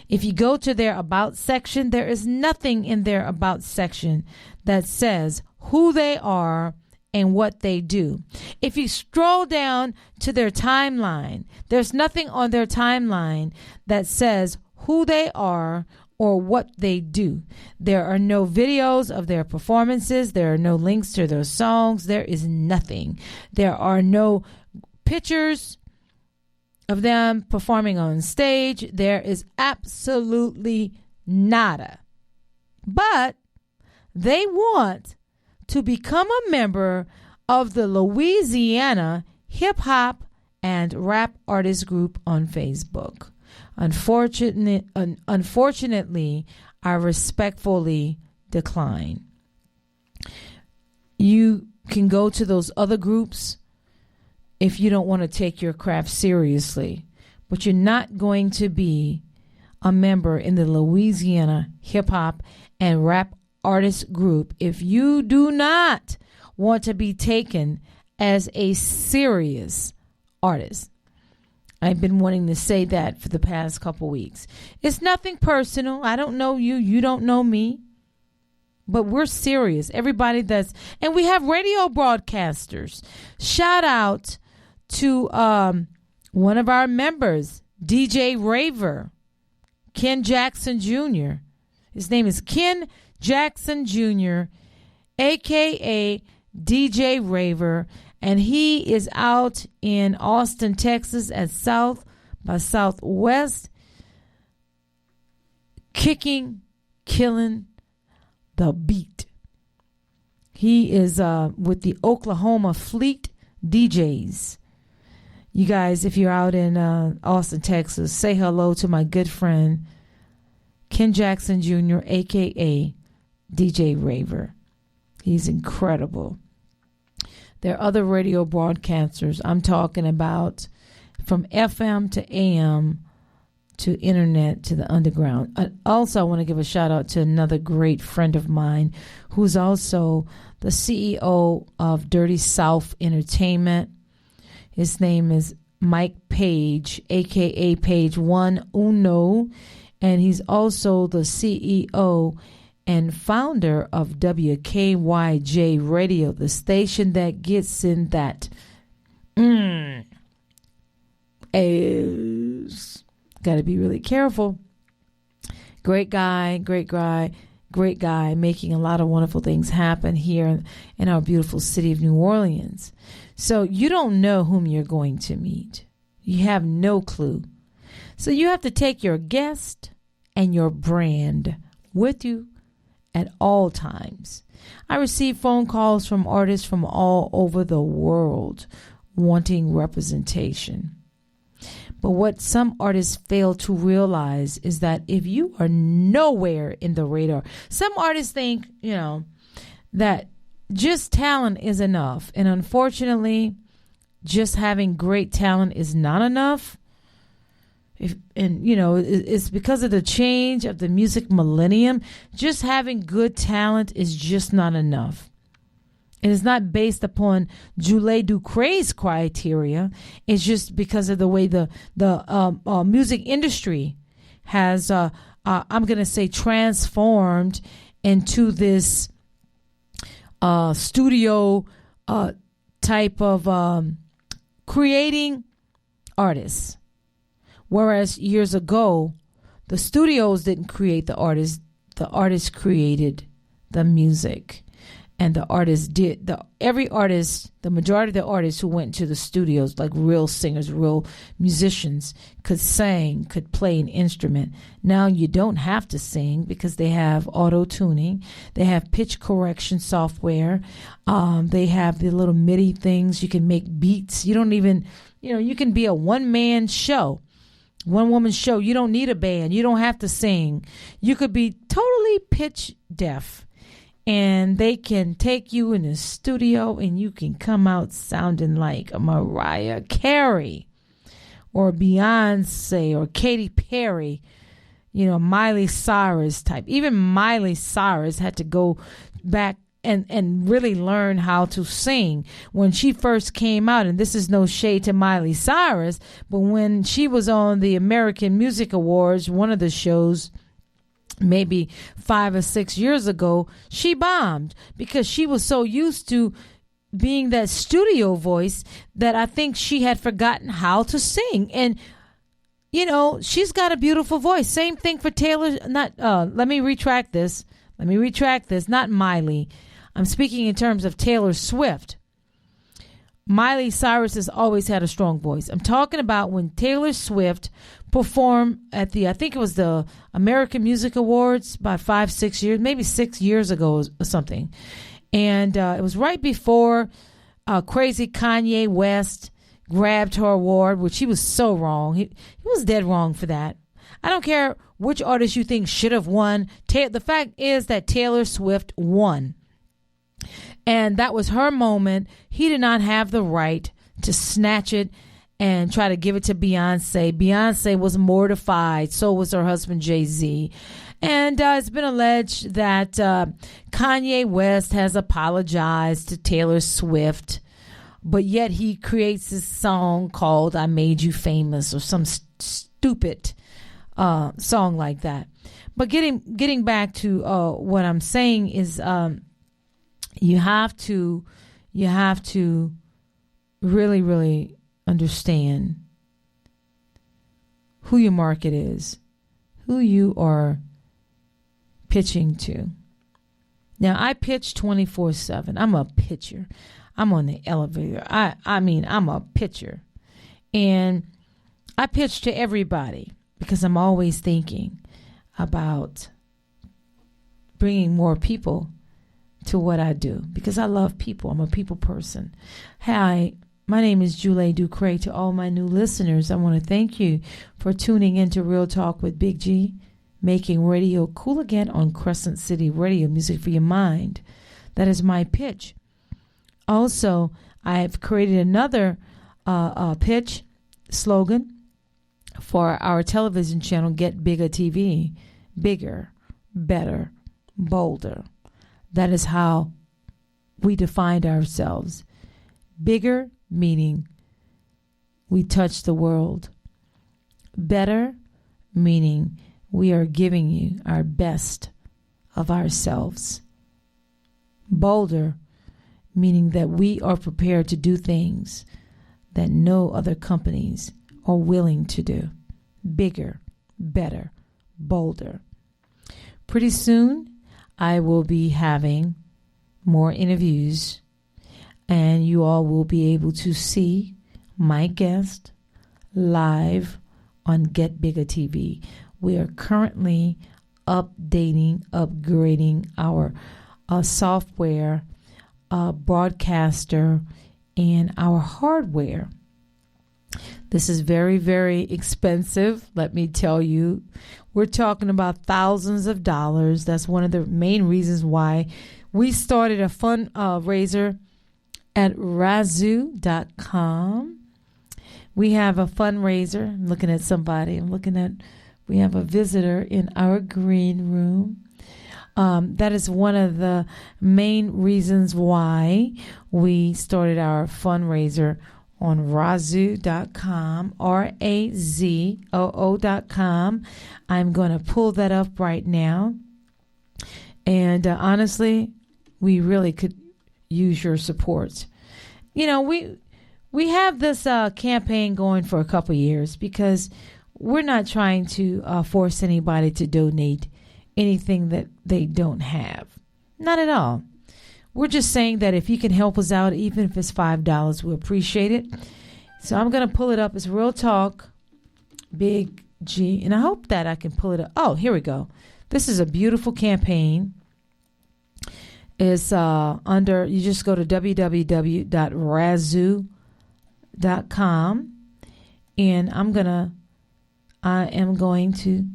If you go to their About section, there is nothing in their About section that says who they are and what they do. If you scroll down to their timeline, there's nothing on their timeline that says who they are or what they do. There are no videos of their performances. There are no links to their songs. There is nothing. There are no pictures of them performing on stage. There is absolutely nada. But they want to become a member of the Louisiana Hip Hop and Rap Artist Group on Facebook. Unfortunately, I respectfully decline. You can go to those other groups if you don't want to take your craft seriously, but you're not going to be a member in the Louisiana Hip Hop and Rap Artist Group if you do not want to be taken as a serious artist. I've been wanting to say that for the past couple weeks. It's nothing personal. I don't know you. You don't know me. But we're serious. Everybody and we have radio broadcasters. Shout out to one of our members, DJ Raver, Ken Jackson Jr. His name is Ken Jackson Jr., a.k.a. DJ Raver. And he is out in Austin, Texas at South by Southwest, killing the beat. He is with the Oklahoma Fleet DJs. You guys, if you're out in Austin, Texas, say hello to my good friend, Ken Jackson Jr., a.k.a. DJ Raver. He's incredible. There are other radio broadcasters. I'm talking about from FM to AM to internet to the underground. Also, I want to give a shout out to another great friend of mine who's also the CEO of Dirty South Entertainment. His name is Mike Page, a.k.a. Page One Uno, and he's also the CEO and founder of WKYJ Radio, the station that gets in that is got to be really careful. Great guy, making a lot of wonderful things happen here in our beautiful city of New Orleans. So you don't know whom you're going to meet. You have no clue. So you have to take your guest and your brand with you at all times. I receive phone calls from artists from all over the world wanting representation. But what some artists fail to realize is that if you are nowhere in the radar, some artists think, that just talent is enough. And unfortunately, just having great talent is not enough. It's because of the change of the music millennium. Just having good talent is just not enough. It is not based upon Julie Ducre's criteria. It's just because of the way the music industry has, I'm going to say, transformed into this studio type of creating artists. Whereas years ago, the studios didn't create the artists created the music. And the artists did. The majority of the artists who went to the studios, like real singers, real musicians, could sing, could play an instrument. Now you don't have to sing because they have auto-tuning. They have pitch correction software. They have the little MIDI things. You can make beats. You don't even, you can be a one-man show. One-woman show. You don't need a band. You don't have to sing. You could be totally pitch deaf. And they can take you in the studio and you can come out sounding like a Mariah Carey or Beyonce or Katy Perry, Miley Cyrus type. Even Miley Cyrus had to go back and really learn how to sing when she first came out. And this is no shade to Miley Cyrus, but when she was on the American Music Awards, one of the shows, maybe 5 or 6 years ago, she bombed because she was so used to being that studio voice that I think she had forgotten how to sing. And she's got a beautiful voice. Same thing for Taylor. Let me retract this. Not Miley. I'm speaking in terms of Taylor Swift. Miley Cyrus has always had a strong voice. I'm talking about when Taylor Swift performed at I think it was the American Music Awards about 5-6 years, maybe 6 years ago or something. And it was right before crazy Kanye West grabbed her award, which he was so wrong. He was dead wrong for that. I don't care which artist you think should have won. The fact is that Taylor Swift won. And that was her moment. He did not have the right to snatch it and try to give it to Beyonce. Beyonce was mortified. So was her husband, Jay-Z. And it's been alleged that Kanye West has apologized to Taylor Swift, but yet he creates this song called I Made You Famous or some stupid song like that. But getting back to what I'm saying is you have to really, really understand who your market is, who you are pitching to. Now, I pitch 24/7. I'm a pitcher. I'm on the elevator. I'm a pitcher. And I pitch to everybody because I'm always thinking about bringing more people to what I do because I love people. I'm a people person. Hi, my name is Julie Ducre. To all my new listeners, I want to thank you for tuning into Real Talk with Big G, making radio cool again on Crescent City Radio, music for your mind. That is my pitch. Also, I've created another pitch slogan for our television channel, Get Bigger TV. Bigger, better, bolder. That is how we defined ourselves. Bigger, meaning we touch the world. Better, meaning we are giving you our best of ourselves. Bolder, meaning that we are prepared to do things that no other companies are willing to do. Bigger, better, bolder. Pretty soon, I will be having more interviews, and you all will be able to see my guest live on Get Bigger TV. We are currently upgrading our software, broadcaster, and our hardware. This is very, very expensive, let me tell you. We're talking about thousands of dollars. That's one of the main reasons why we started a fundraiser at razoo.com. We have a fundraiser. I'm looking at somebody. We have a visitor in our green room. That is one of the main reasons why we started our fundraiser on razoo.com, razoo.com. I'm going to pull that up right now. And honestly, we really could use your support. We have this campaign going for a couple years because we're not trying to force anybody to donate anything that they don't have. Not at all. We're just saying that if you can help us out, even if it's $5, we'll appreciate it. So I'm going to pull it up. It's Real Talk, Big G. And I hope that I can pull it up. Oh, here we go. This is a beautiful campaign. It's under, you just go to www.razoo.com. And I am going to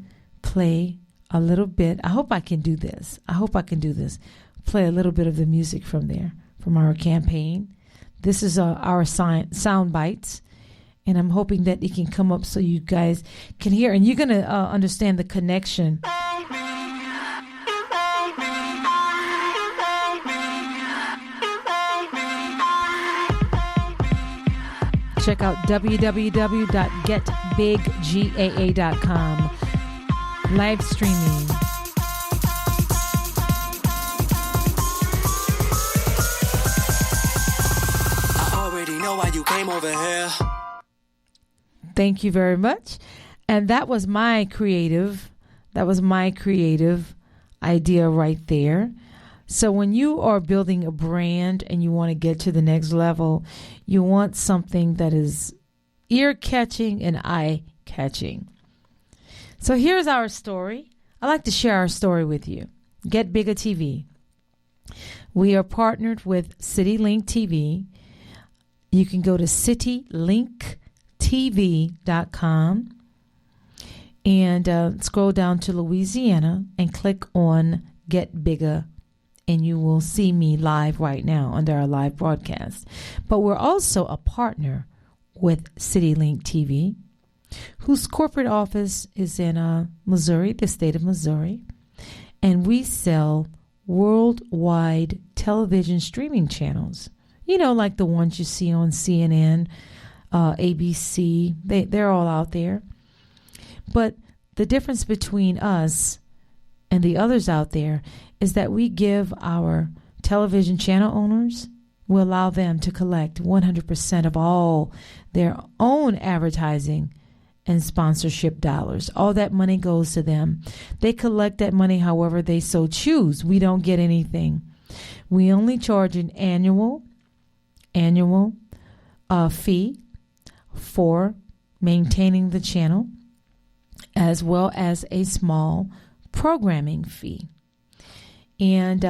play a little bit. I hope I can do this. Play a little bit of the music from there, from our campaign. This is our sound bites, and I'm hoping that it can come up so you guys can hear, and you're going to understand the connection. Check out www.getbiggaa.com. Live streaming. Why you came over here. Thank you very much. And that was my creative idea right there. So when you are building a brand and you want to get to the next level, you want something that is ear-catching and eye-catching. So here's our story. I like to share our story with you. Get BIGGAA TV. We are partnered with CityLink TV. You can go to citylinktv.com and scroll down to Louisiana and click on Get BIGGAA, and you will see me live right now under our live broadcast. But we're also a partner with CityLink TV, whose corporate office is in Missouri, the state of Missouri. And we sell worldwide television streaming channels. You know, like the ones you see on CNN, ABC. They're all out there. But the difference between us and the others out there is that we give our television channel owners, we allow them to collect 100% of all their own advertising and sponsorship dollars. All that money goes to them. They collect that money however they so choose. We don't get anything. We only charge an annual fee for maintaining the channel, as well as a small programming fee. And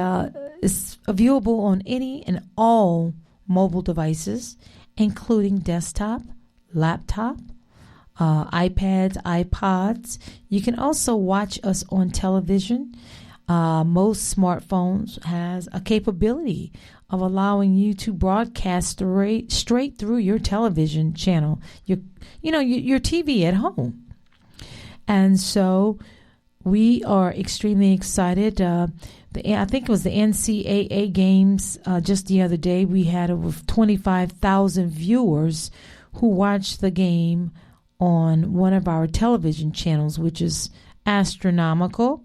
it's viewable on any and all mobile devices, including desktop, laptop, iPads, iPods. You can also watch us on television. Most smartphones has a capability of allowing you to broadcast straight through your television channel, your TV at home. And so we are extremely excited. I think it was the NCAA games just the other day. We had over 25,000 viewers who watched the game on one of our television channels, which is astronomical.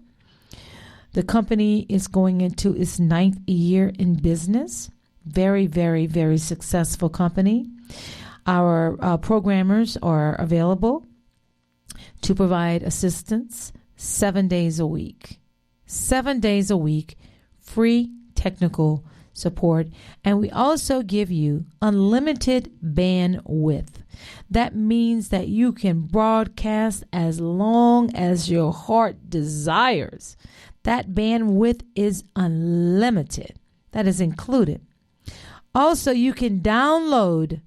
The company is going into its 9th year in business. Very, very, very successful company. Our programmers are available to provide assistance 7 days a week. 7 days a week, free technical support. And we also give you unlimited bandwidth. That means that you can broadcast as long as your heart desires. That bandwidth is unlimited. That is included. Also, you can download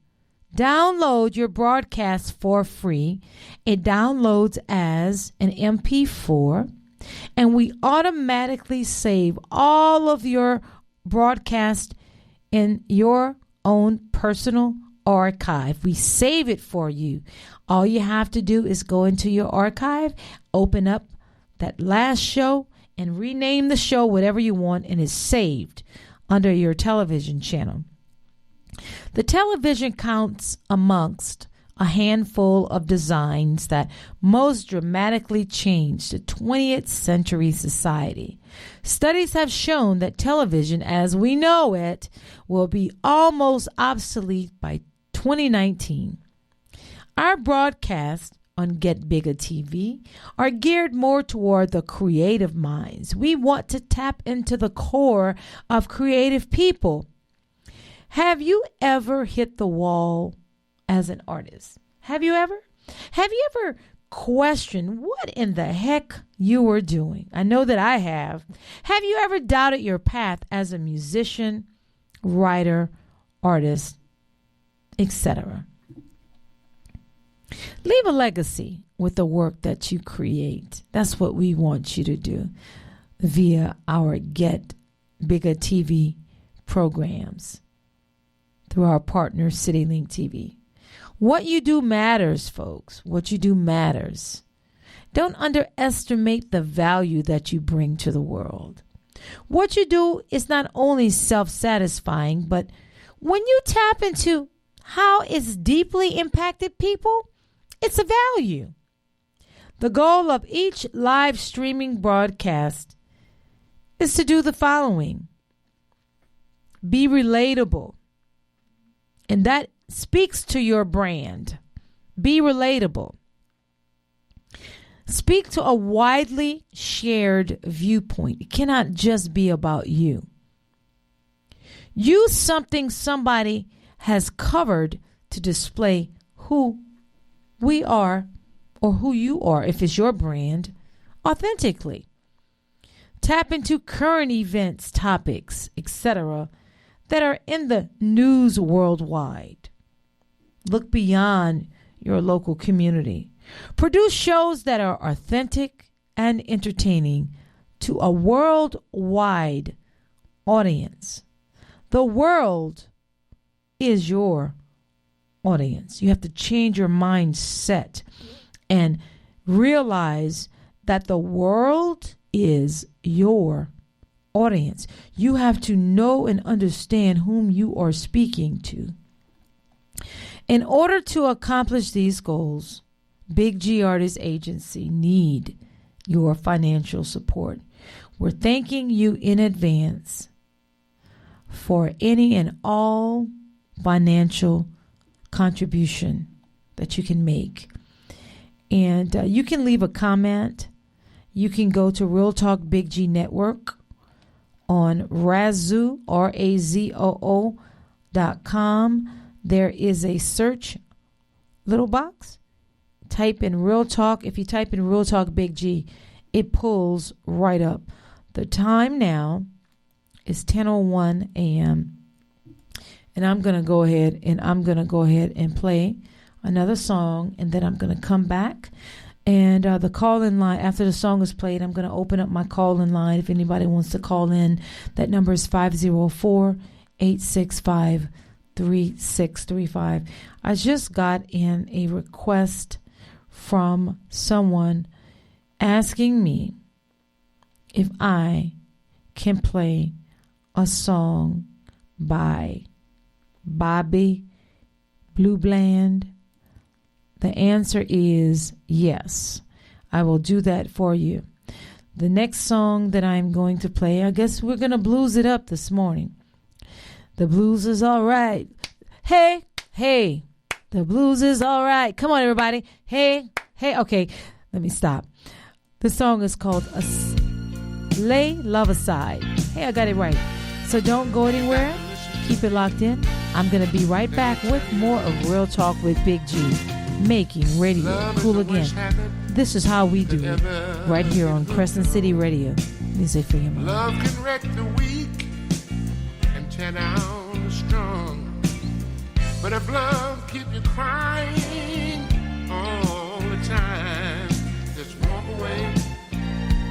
your broadcast for free. It downloads as an MP4, and we automatically save all of your broadcast in your own personal archive. We save it for you. All you have to do is go into your archive, open up that last show, and rename the show whatever you want, and it's saved under your television channel. The television counts amongst a handful of designs that most dramatically changed the 20th century society. Studies have shown that television as we know it will be almost obsolete by 2019. Our broadcasts on Get BIGGAA TV are geared more toward the creative minds. We want to tap into the core of creative people. Have you ever hit the wall as an artist? Have you ever questioned what in the heck you were doing? I know that I have. Have you ever doubted your path as a musician, writer, artist, etc.? Leave a legacy with the work that you create. That's what we want you to do via our Get BIGGAA TV programs through our partner CityLink TV. What you do matters, folks. What you do matters. Don't underestimate the value that you bring to the world. What you do is not only self-satisfying, but when you tap into how it's deeply impacted people, it's a value. The goal of each live streaming broadcast is to do the following. Be relatable. And that speaks to your brand. Be relatable. Speak to a widely shared viewpoint. It cannot just be about you. Use something somebody has covered to display who we are or who you are, if it's your brand, authentically. Tap into current events, topics, etc., that are in the news worldwide. Look beyond your local community. Produce shows that are authentic and entertaining to a worldwide audience. The world is your audience. You have to change your mindset and realize that the world is your audience. You have to know and understand whom you are speaking to. In order to accomplish these goals, Big G Artist Agency need your financial support. We're thanking you in advance for any and all financial contribution that you can make. And you can leave a comment. You can go to Real Talk Big G Network on Razoo, RAZOO.com. There is a search little box. Type in Real Talk. If you type in Real Talk Big G, it pulls right up. The time now is 10:01 a.m. And I'm going to go ahead and play another song, and then I'm going to come back. And the call-in line, after the song is played, I'm going to open up my call-in line. If anybody wants to call in, that number is 504-865-3635. I just got in a request from someone asking me if I can play a song by Bobby Blue Bland. The answer is yes. I will do that for you. The next song that I'm going to play, I guess we're going to blues it up this morning. The blues is all right. Hey, hey, the blues is all right. Come on, everybody. Hey, hey. Okay, let me stop. The song is called Lay Love Aside. Hey, I got it right. So don't go anywhere. Keep it locked in. I'm going to be right back with more of Real Talk with Big G, making radio cool again. This is how we do it, right here on Crescent City Radio. Music for your mind. Love can wreck the weak and tear down the strong. But if love keep you crying all the time, just walk away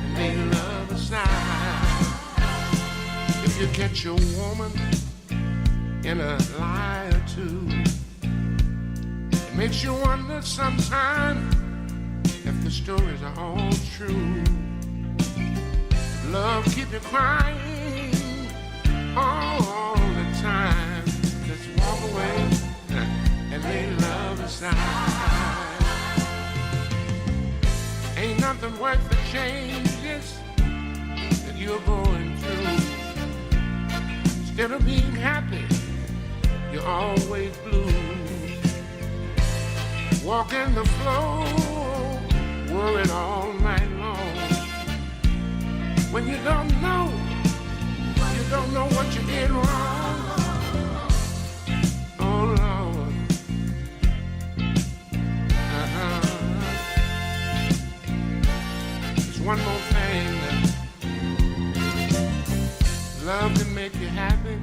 and lay love aside. If you catch your woman in a lie or two, it makes you wonder sometimes if the stories are all true. If love keep you crying all the time, just walk away and lay love aside. Ain't nothing worth the changes that you're going through. Instead of being happy, you're always blue. Walking the floor, worried all night long. When you don't know what you did wrong. Oh Lord. There's one more thing that love can make you happy.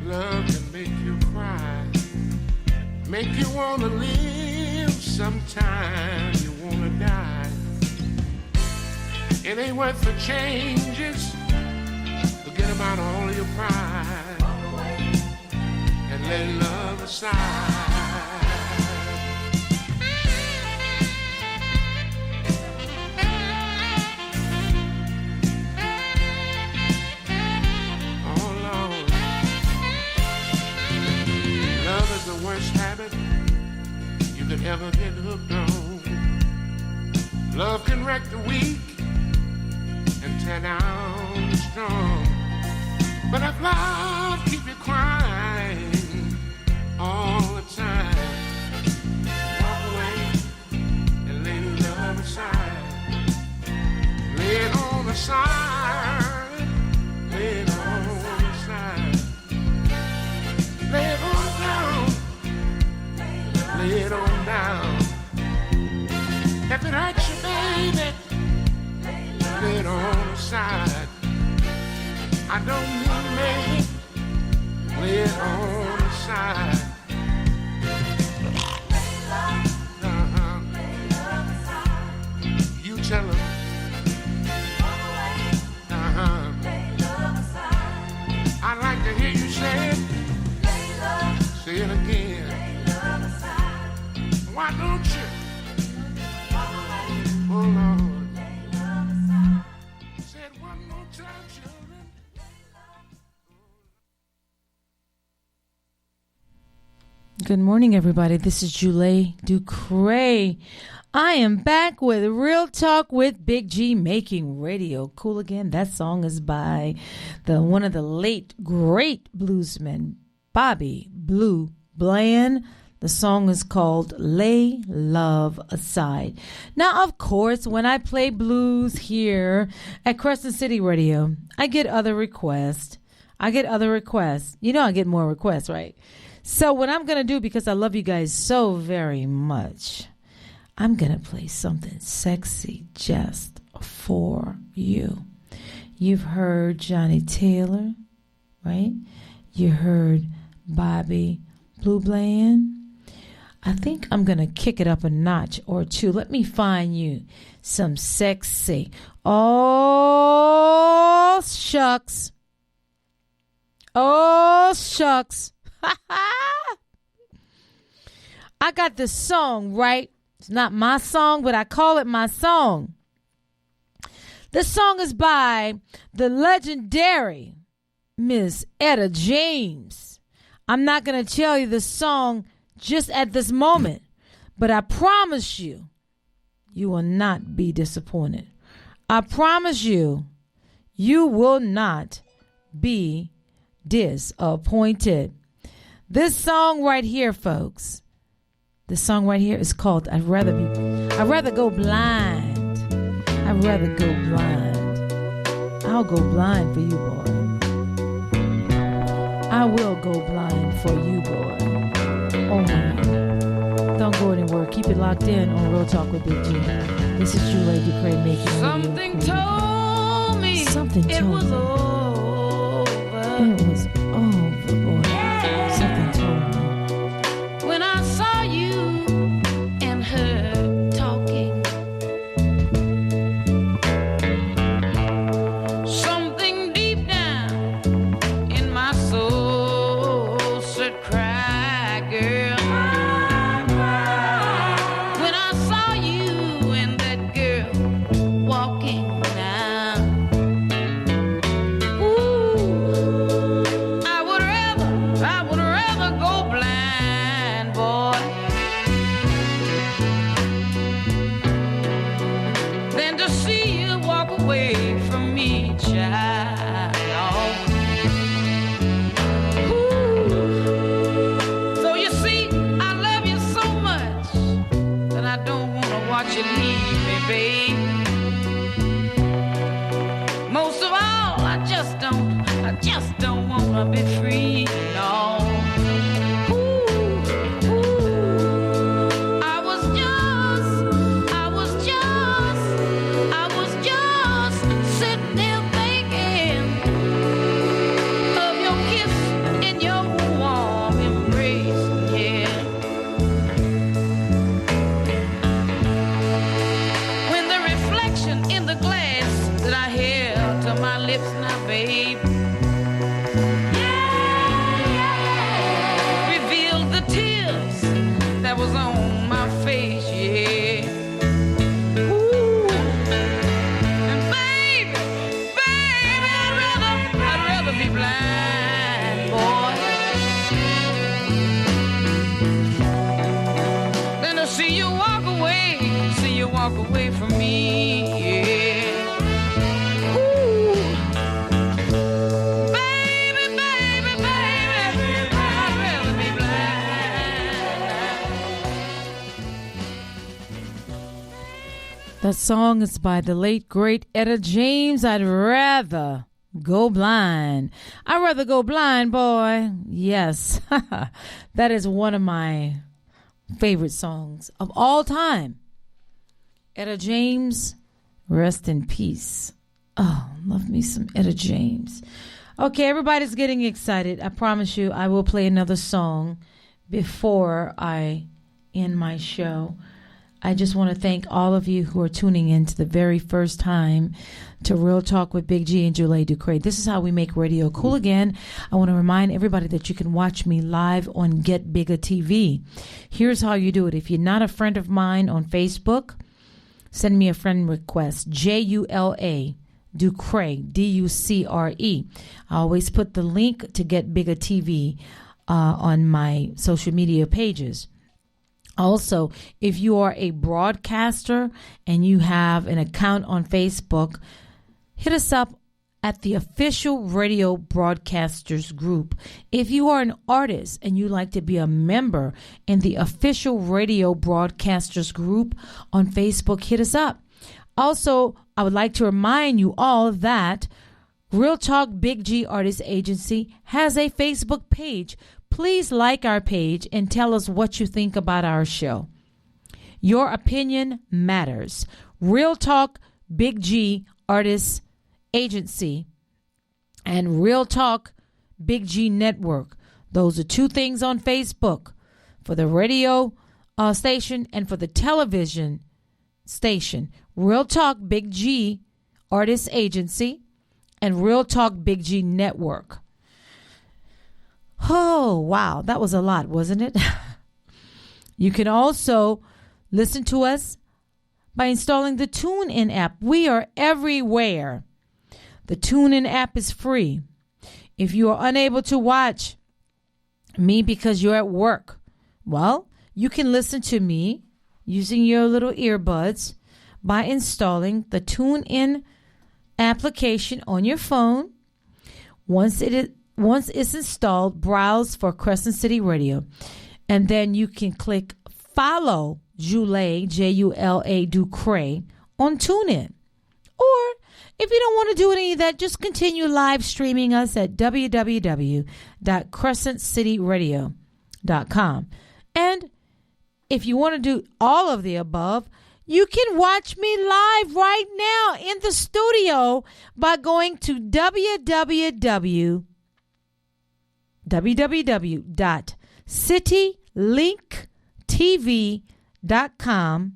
Love can make you cry, make you wanna live, sometimes you wanna die. It ain't worth the changes, forget about all your pride, and lay love aside. The worst habit you could ever get hooked on. Love can wreck the weak and tear down the strong. But if love keep you crying all the time, walk away and lay love aside. the side. Lay it on the side. Lay it on down. Lay it on down. If it hurts you, baby, lay it on the side. I don't mean maybe. Lay it on the side. You tell him. I'd like to hear you say it. Say it again. Why don't you? Oh Lord. Say it one more time, children. Good morning, everybody. This is Julie Ducray. I am back with Real Talk with Big G, making radio cool again. That song is by one of the late great bluesmen, Bobby Blue Bland. The song is called Lay Love Aside. Now, of course, when I play blues here at Crescent City Radio, I get other requests. You know I get more requests, right? So what I'm going to do, because I love you guys so very much, I'm going to play something sexy just for you. You've heard Johnny Taylor, right? You heard Bobby Blue Bland. I think I'm going to kick it up a notch or two. Let me find you some sexy. Oh, shucks. Oh, shucks. I got this song, right? It's not my song, but I call it my song. This song is by the legendary Miss Etta James. I'm not going to tell you the song just at this moment, but I promise you, you will not be disappointed. I promise you, you will not be disappointed. This song right here, folks, this song right here is called I'd Rather Go Blind. I'd rather go blind. I'll go blind for you, boy. I will go blind for you, boy. Oh, man. Don't go anywhere. Keep it locked in on Real Talk with Big G. This is Julie Ducray making Something radio. told me Something it told was me. over. It was over, boy. Something told me. When I saw you and her talking, something deep down in my soul said, cry, girl. When I saw you and that girl walking now, ooh, I would rather go blind, boy, than to see you walk away from me, child. Ooh. So you see, I love you so much that I don't want to watch you leave me, babe. Most of all, I just don't want to be free, no. Ooh, ooh. I was just sitting there thinking of your kiss and your warm embrace, yeah. When the reflection in the glass that I held to my lips now, babe, revealed the tears that was on my face, yeah. Ooh. And baby, I'd rather be blind, boy, than to see you walk away from me, yeah. Ooh. That song is by the late, great Etta James. I'd rather go blind. I'd rather go blind, boy. Yes. That is one of my favorite songs of all time. Etta James, rest in peace. Oh, love me some Etta James. Okay, everybody's getting excited. I promise you I will play another song before I end my show. I just want to thank all of you who are tuning in to the very first time to Real Talk with Big G and Julie Ducre. This is how we make radio cool again. I want to remind everybody that you can watch me live on Get Bigger TV. Here's how you do it. If you're not a friend of mine on Facebook, send me a friend request. JULA Ducre, DUCRE. I always put the link to Get Bigger TV on my social media pages. Also, if you are a broadcaster and you have an account on Facebook, hit us up at the official radio broadcasters group. If you are an artist and you like to be a member in the official radio broadcasters group on Facebook, hit us up. Also, I would like to remind you all that Real Talk Big G Artist Agency has a Facebook page. Please like our page and tell us what you think about our show. Your opinion matters. Real Talk Big G Artists Agency and Real Talk Big G Network. Those are two things on Facebook for the radio station and for the television station. Real Talk Big G Artists Agency and Real Talk Big G Network. Oh, wow. That was a lot, wasn't it? You can also listen to us by installing the TuneIn app. We are everywhere. The TuneIn app is free. If you are unable to watch me because you're at work, well, you can listen to me using your little earbuds by installing the TuneIn application on your phone. Once it's installed, browse for Crescent City Radio, and then you can click follow Julie, Jula Ducre, on TuneIn. Or if you don't want to do any of that, just continue live streaming us at www.crescentcityradio.com. And if you want to do all of the above, you can watch me live right now in the studio by going to www.citylinktv.com,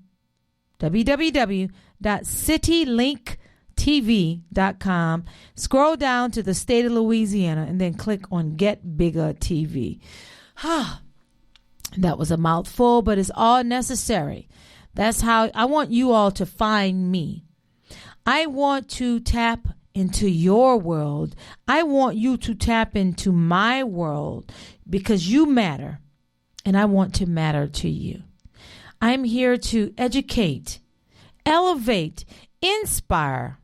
www.citylinktv.com. Scroll down to the state of Louisiana and then click on Get Bigger TV. That was a mouthful, but it's all necessary. That's how I want you all to find me. I want to tap into your world. I want you to tap into my world because you matter and I want to matter to you. I'm here to educate, elevate, inspire,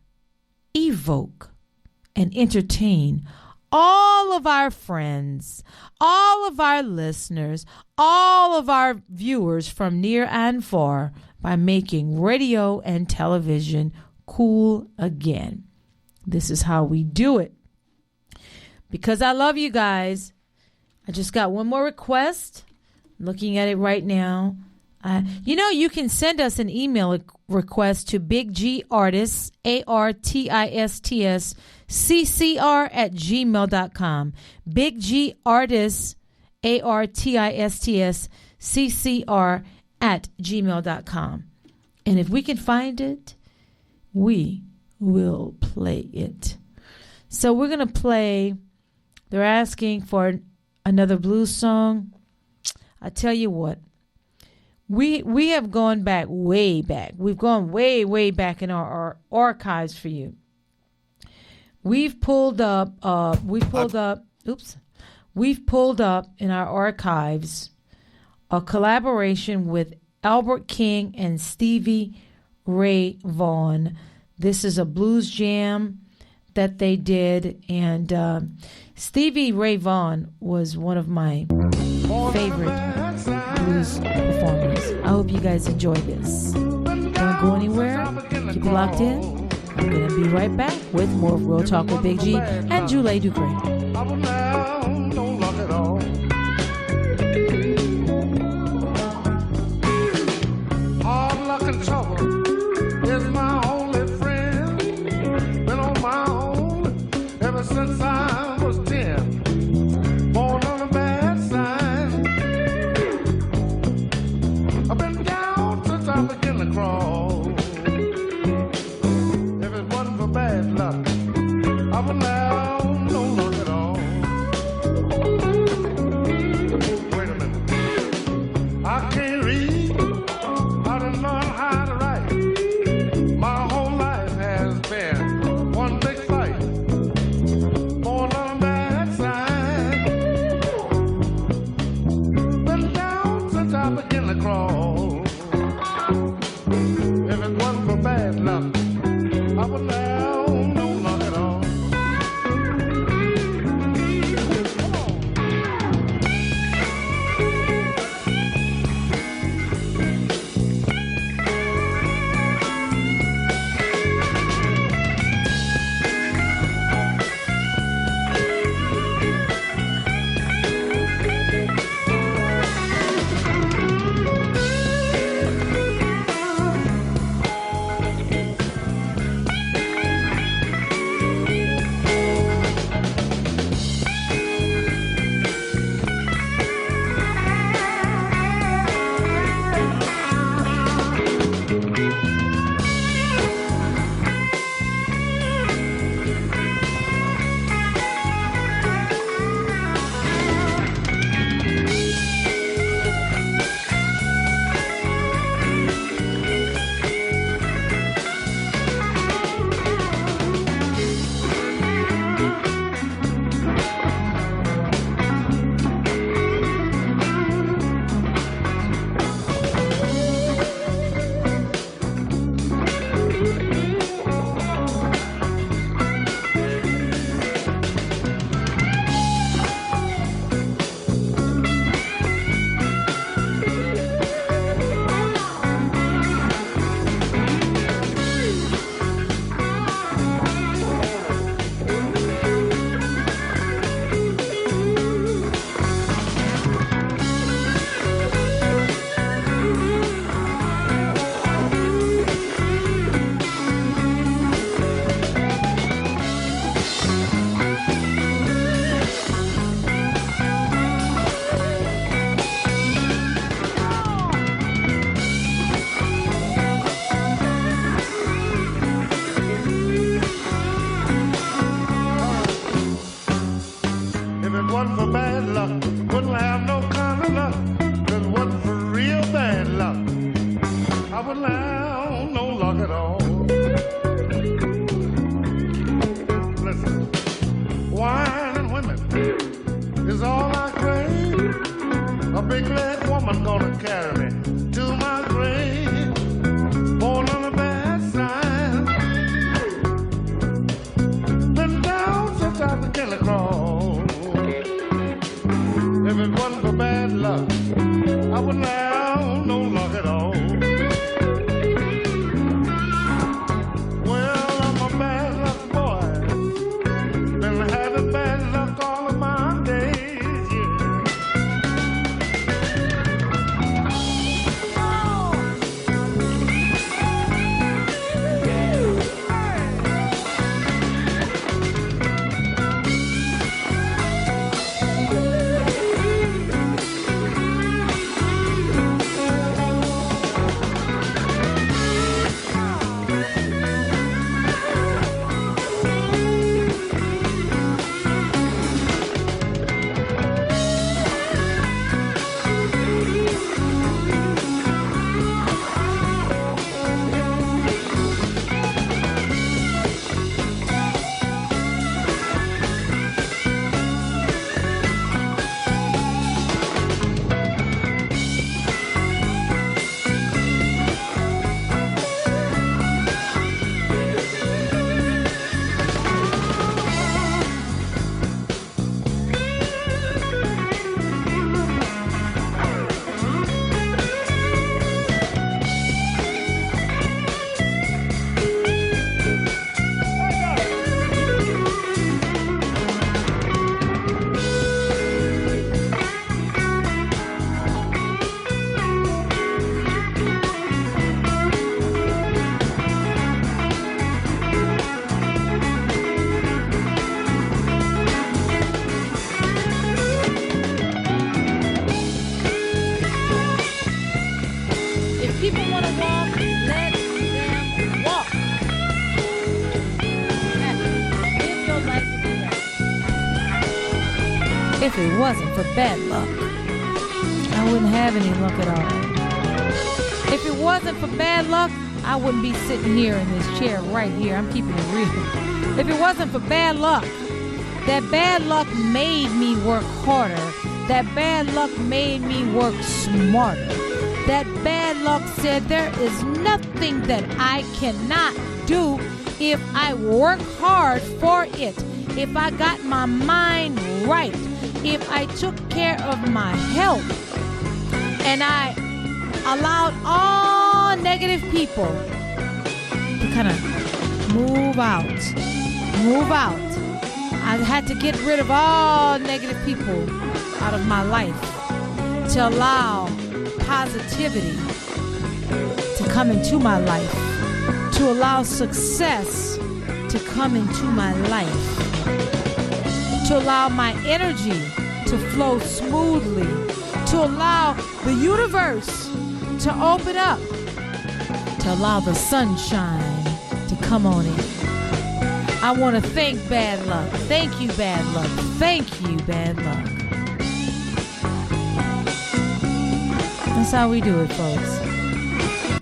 evoke, and entertain all of our friends, all of our listeners, all of our viewers from near and far by making radio and television cool again. This is how we do it. Because I love you guys, I just got one more request. I'm looking at it right now. You can send us an email request to BigGArtists, ARTISTS, CCR@gmail.com. BigGArtists, ARTISTS, CCR@gmail.com. And if we can find it, we will play it. So we're going to play, they're asking for another blues song. I tell you what, we have gone back, way back. We've gone way, way back in our archives for you. We've pulled up in our archives a collaboration with Albert King and Stevie Ray Vaughan. This is a blues jam that they did, and Stevie Ray Vaughan was one of my favorite blues performers. I hope you guys enjoy this. Don't go anywhere. Keep it locked in. I'm going to be right back with more of Real Talk with Big G and Jule Ducre. I would now no luck at all. Hard luck and trouble is my only friend. Been on my own ever since I was 10. Born on a bad side. I've been down since I began to crawl. If it wasn't for bad luck, I would now no luck at all. Wait a minute. I can't read. I done learned how to write. My whole life has been one big fight. Born on a bad side. Been down since I began to crawl. If it wasn't for bad luck, I would now no luck at all. If it wasn't for bad luck, I wouldn't have any luck at all. If it wasn't for bad luck, I wouldn't be sitting here in this chair right here. I'm keeping it real. If it wasn't for bad luck, that bad luck made me work harder. That bad luck made me work smarter. That bad luck said there is nothing that I cannot do if I work hard for it. If I got my mind right. If I took care of my health. And I allowed all negative people to kind of move out. Move out. I had to get rid of all negative people out of my life to allow positivity to come into my life, to allow success to come into my life, to allow my energy to flow smoothly, to allow the universe to open up, to allow the sunshine to come on in. I want to thank bad luck. Thank you, bad luck. Thank you, bad luck. That's how we do it, folks.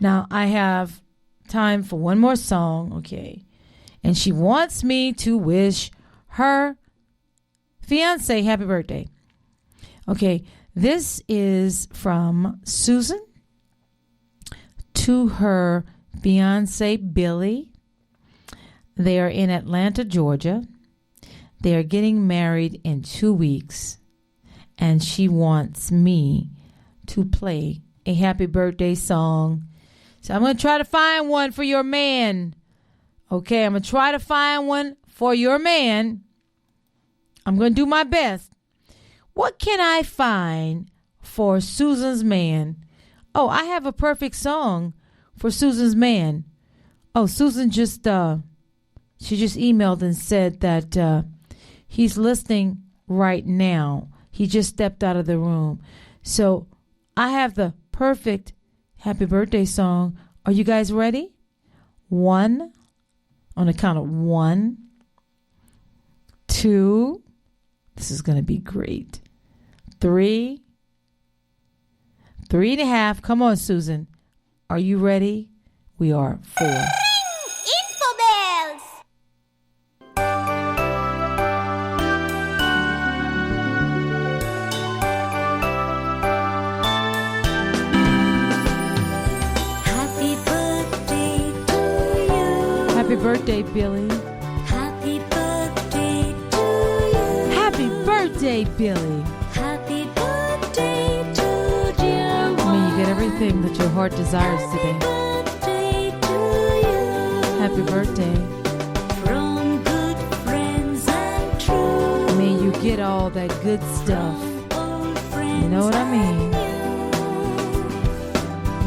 Now, I have time for one more song, okay? And she wants me to wish her fiance happy birthday. Okay, this is from Susan to her fiance, Billy. They are in Atlanta, Georgia. They are getting married in 2 weeks. And she wants me to play a happy birthday song. So I'm going to try to find one for your man. Okay, I'm going to try to find one for your man. I'm going to do my best. What can I find for Susan's man? Oh, I have a perfect song for Susan's man. Oh, Susan just she just emailed and said that he's listening right now. He just stepped out of the room. So I have the perfect happy birthday song. Are you guys ready? One, on the count of 1, 2. This is going to be great. 3, 3.5. Come on, Susan. Are you ready? We are 4. Infobells! Happy birthday to you. Happy birthday, Billy. Happy birthday to you. Happy birthday, Billy. Happy birthday to dear one. May you get everything that your heart desires today. Birthday to you. Happy birthday. From good friends and true. May you get all that good stuff. Old friends You know what I mean?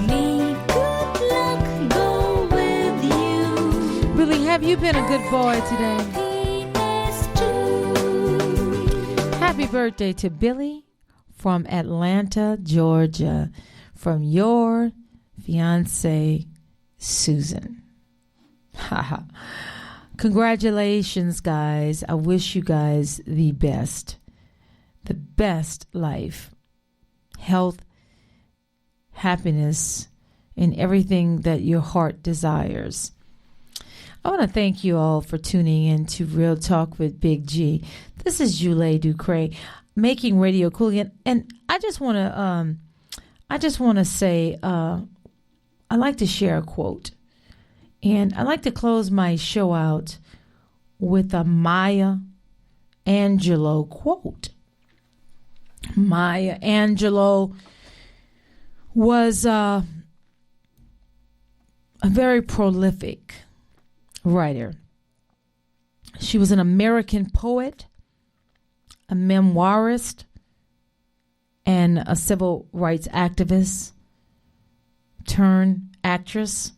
May good luck go with you. Billy, have you been a good boy today? Happiness too. Happy birthday to Billy from Atlanta, Georgia, from your fiance, Susan. Haha. Congratulations, guys. I wish you guys the best life, health, happiness, and everything that your heart desires. I want to thank you all for tuning in to Real Talk with Big G. This is Julie Ducray, making radio cool again. And I just want to say, I like to share a quote. And I like to close my show out with a Maya Angelou quote. Maya Angelou was a very prolific writer. She was an American poet, a memoirist, and a civil rights activist turned actress.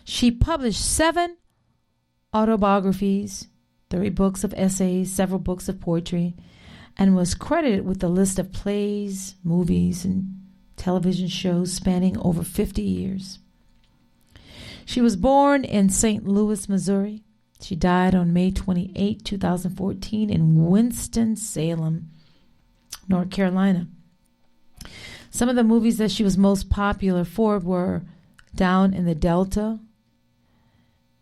She published 7 autobiographies, 3 books of essays, several books of poetry, and was credited with a list of plays, movies, and television shows spanning over 50 years. She was born in St. Louis, Missouri. She died on May 28, 2014 in Winston-Salem, North Carolina. Some of the movies that she was most popular for were Down in the Delta.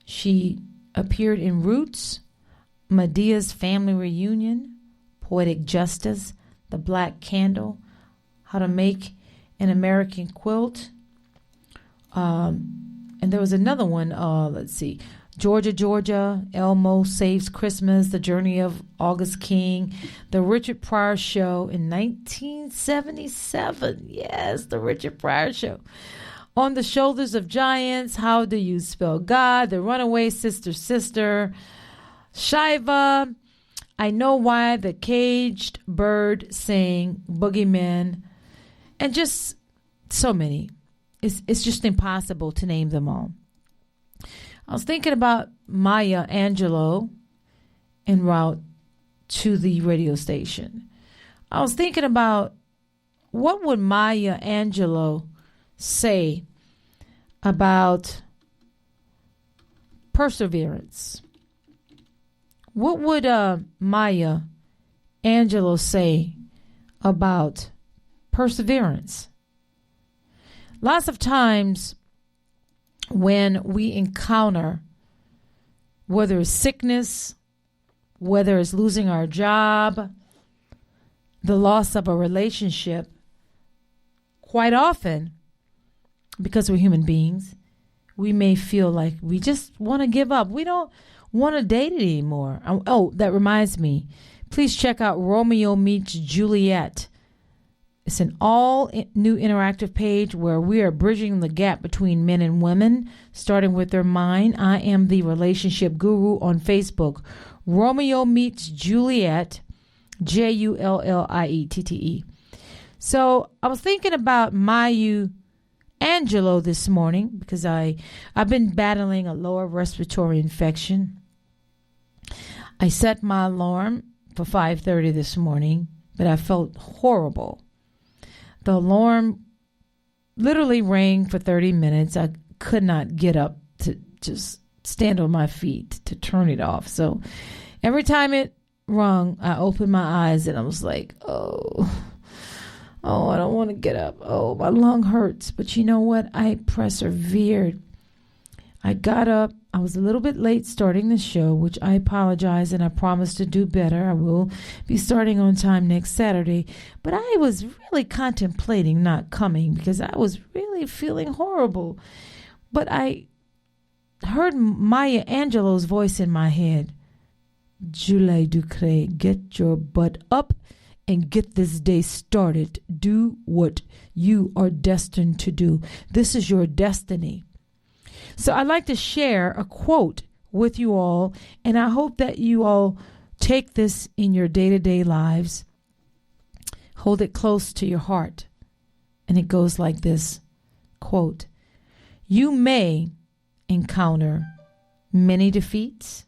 She appeared in Roots, Medea's Family Reunion, Poetic Justice, The Black Candle, How to Make an American Quilt. And there was another one, let's see, Georgia, Georgia, Elmo Saves Christmas, The Journey of August King, The Richard Pryor Show in 1977. Yes, The Richard Pryor Show. On the Shoulders of Giants, How Do You Spell God, The Runaway Sister, Sister, Shiva, I Know Why the Caged Bird Sang, Boogeyman, and just so many. It's just impossible to name them all. I was thinking about Maya Angelou en route to the radio station. I was thinking about what would Maya Angelou say about perseverance? What would Maya Angelou say about perseverance? Lots of times when we encounter, whether it's sickness, whether it's losing our job, the loss of a relationship, quite often, because we're human beings, we may feel like we just want to give up. We don't want to date it anymore. Oh, that reminds me. Please check out Romeo Meets Juliet. It's an all new interactive page where we are bridging the gap between men and women, starting with their mind. I am the relationship guru on Facebook. Romeo Meets Juliet, Julliette. So I was thinking about Maya Angelou this morning because I've been battling a lower respiratory infection. I set my alarm for 5:30 this morning, but I felt horrible. The alarm literally rang for 30 minutes. I could not get up to just stand on my feet to turn it off. So every time it rung, I opened my eyes and I was like, oh, I don't want to get up. Oh, my lung hurts. But you know what? I persevered. I got up. I was a little bit late starting the show, which I apologize, and I promise to do better. I will be starting on time next Saturday. But I was really contemplating not coming because I was really feeling horrible. But I heard Maya Angelou's voice in my head. Julie Ducre, get your butt up and get this day started. Do what you are destined to do. This is your destiny. So I'd like to share a quote with you all, and I hope that you all take this in your day-to-day lives. Hold it close to your heart. And it goes like this, quote, you may encounter many defeats,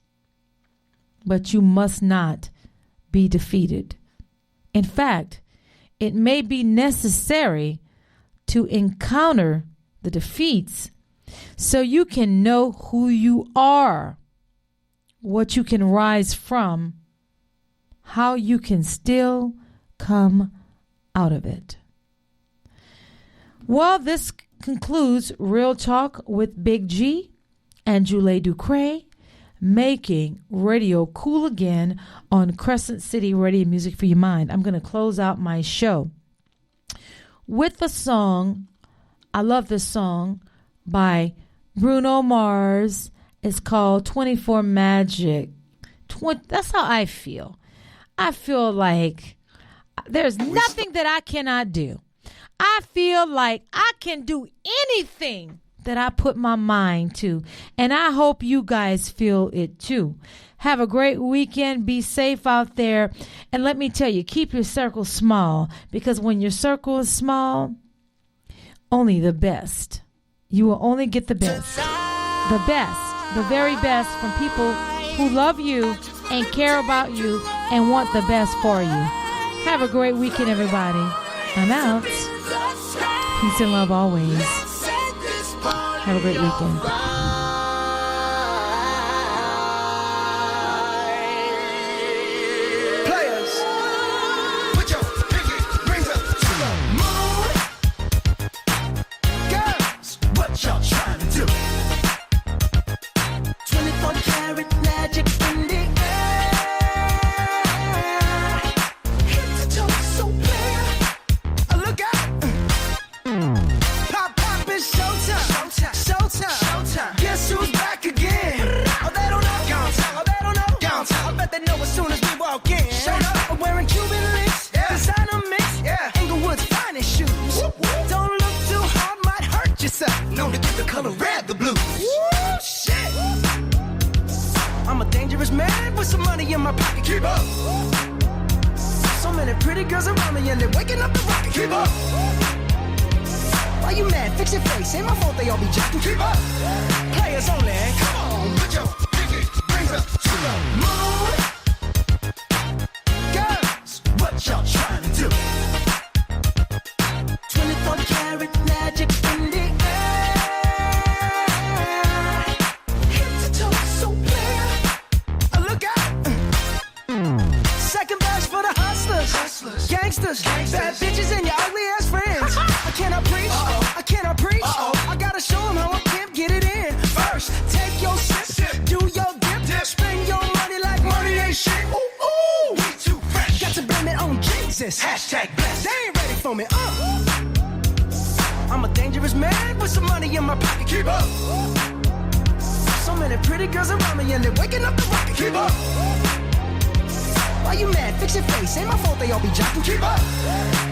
but you must not be defeated. In fact, it may be necessary to encounter the defeats so you can know who you are, what you can rise from, how you can still come out of it. Well, this concludes Real Talk with Big G and Julie Ducre, making radio cool again on Crescent City Radio Music for Your Mind. I'm going to close out my show with the song. I love this song by Bruno Mars. It's called 24 Magic. That's how I feel. I feel like there's nothing that I cannot do. I feel like I can do anything that I put my mind to. And I hope you guys feel it too. Have a great weekend. Be safe out there. And let me tell you, keep your circle small, because when your circle is small, only the best. You will only get the best, the very best from people who love you and care about you and want the best for you. Have a great weekend, everybody. I'm out. Peace and love always. Have a great weekend. Players, put your pinky money in my pocket. Keep up. So many pretty girls around me and they're waking up the rocket. Keep up. Why you mad? Fix your face. Ain't my fault they all be jacking. Keep up. Players only. Come on, put your pinky rings up to the moon. Girls, what y'all trying to do? 24 karat magic in the air. Head to toe, so clear. Look out. Second best for the hustlers, gangsters, bad bitches, and your ugly ass friends. I cannot preach, I cannot preach. I gotta show them how a pimp get it in. First, take your sip, do your dip, spend your money like money ain't shit. Ooh, ooh, we too fresh. Got to blame it on Jesus. Hashtag blessed. They ain't ready for me. I'm a dangerous man with some money in my pocket. Keep up. So many pretty girls around me and they're waking up the rocket. Keep up. Why you mad? Fix your face. Ain't my fault they all be jocking. Keep up.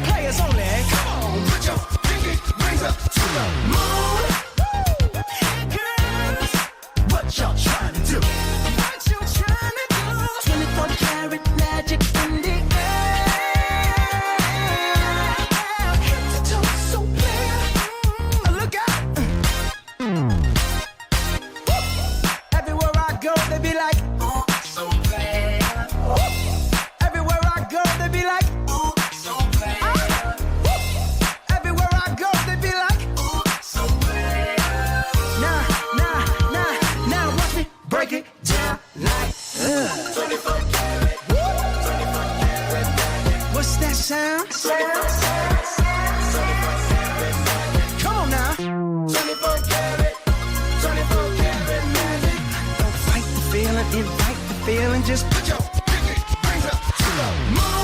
Players only. Come on, put your pinky rings up to the moon. Girls, what y'all trying to do? What you trying to do? 24 karat magic in the air. Head to toe, so clear. Look out. Everywhere I go, they be like, oh, so bad. Everywhere I go, they be like, oh, so bad. Everywhere I go, they be like, oh, so bad. Now, watch me break it down like 24 karat. 24 karat. What's that sound? Come on now. 24 karat. 24 karat magic. Don't fight the feeling, invite the feeling. Just put your pinky rings up to the moon.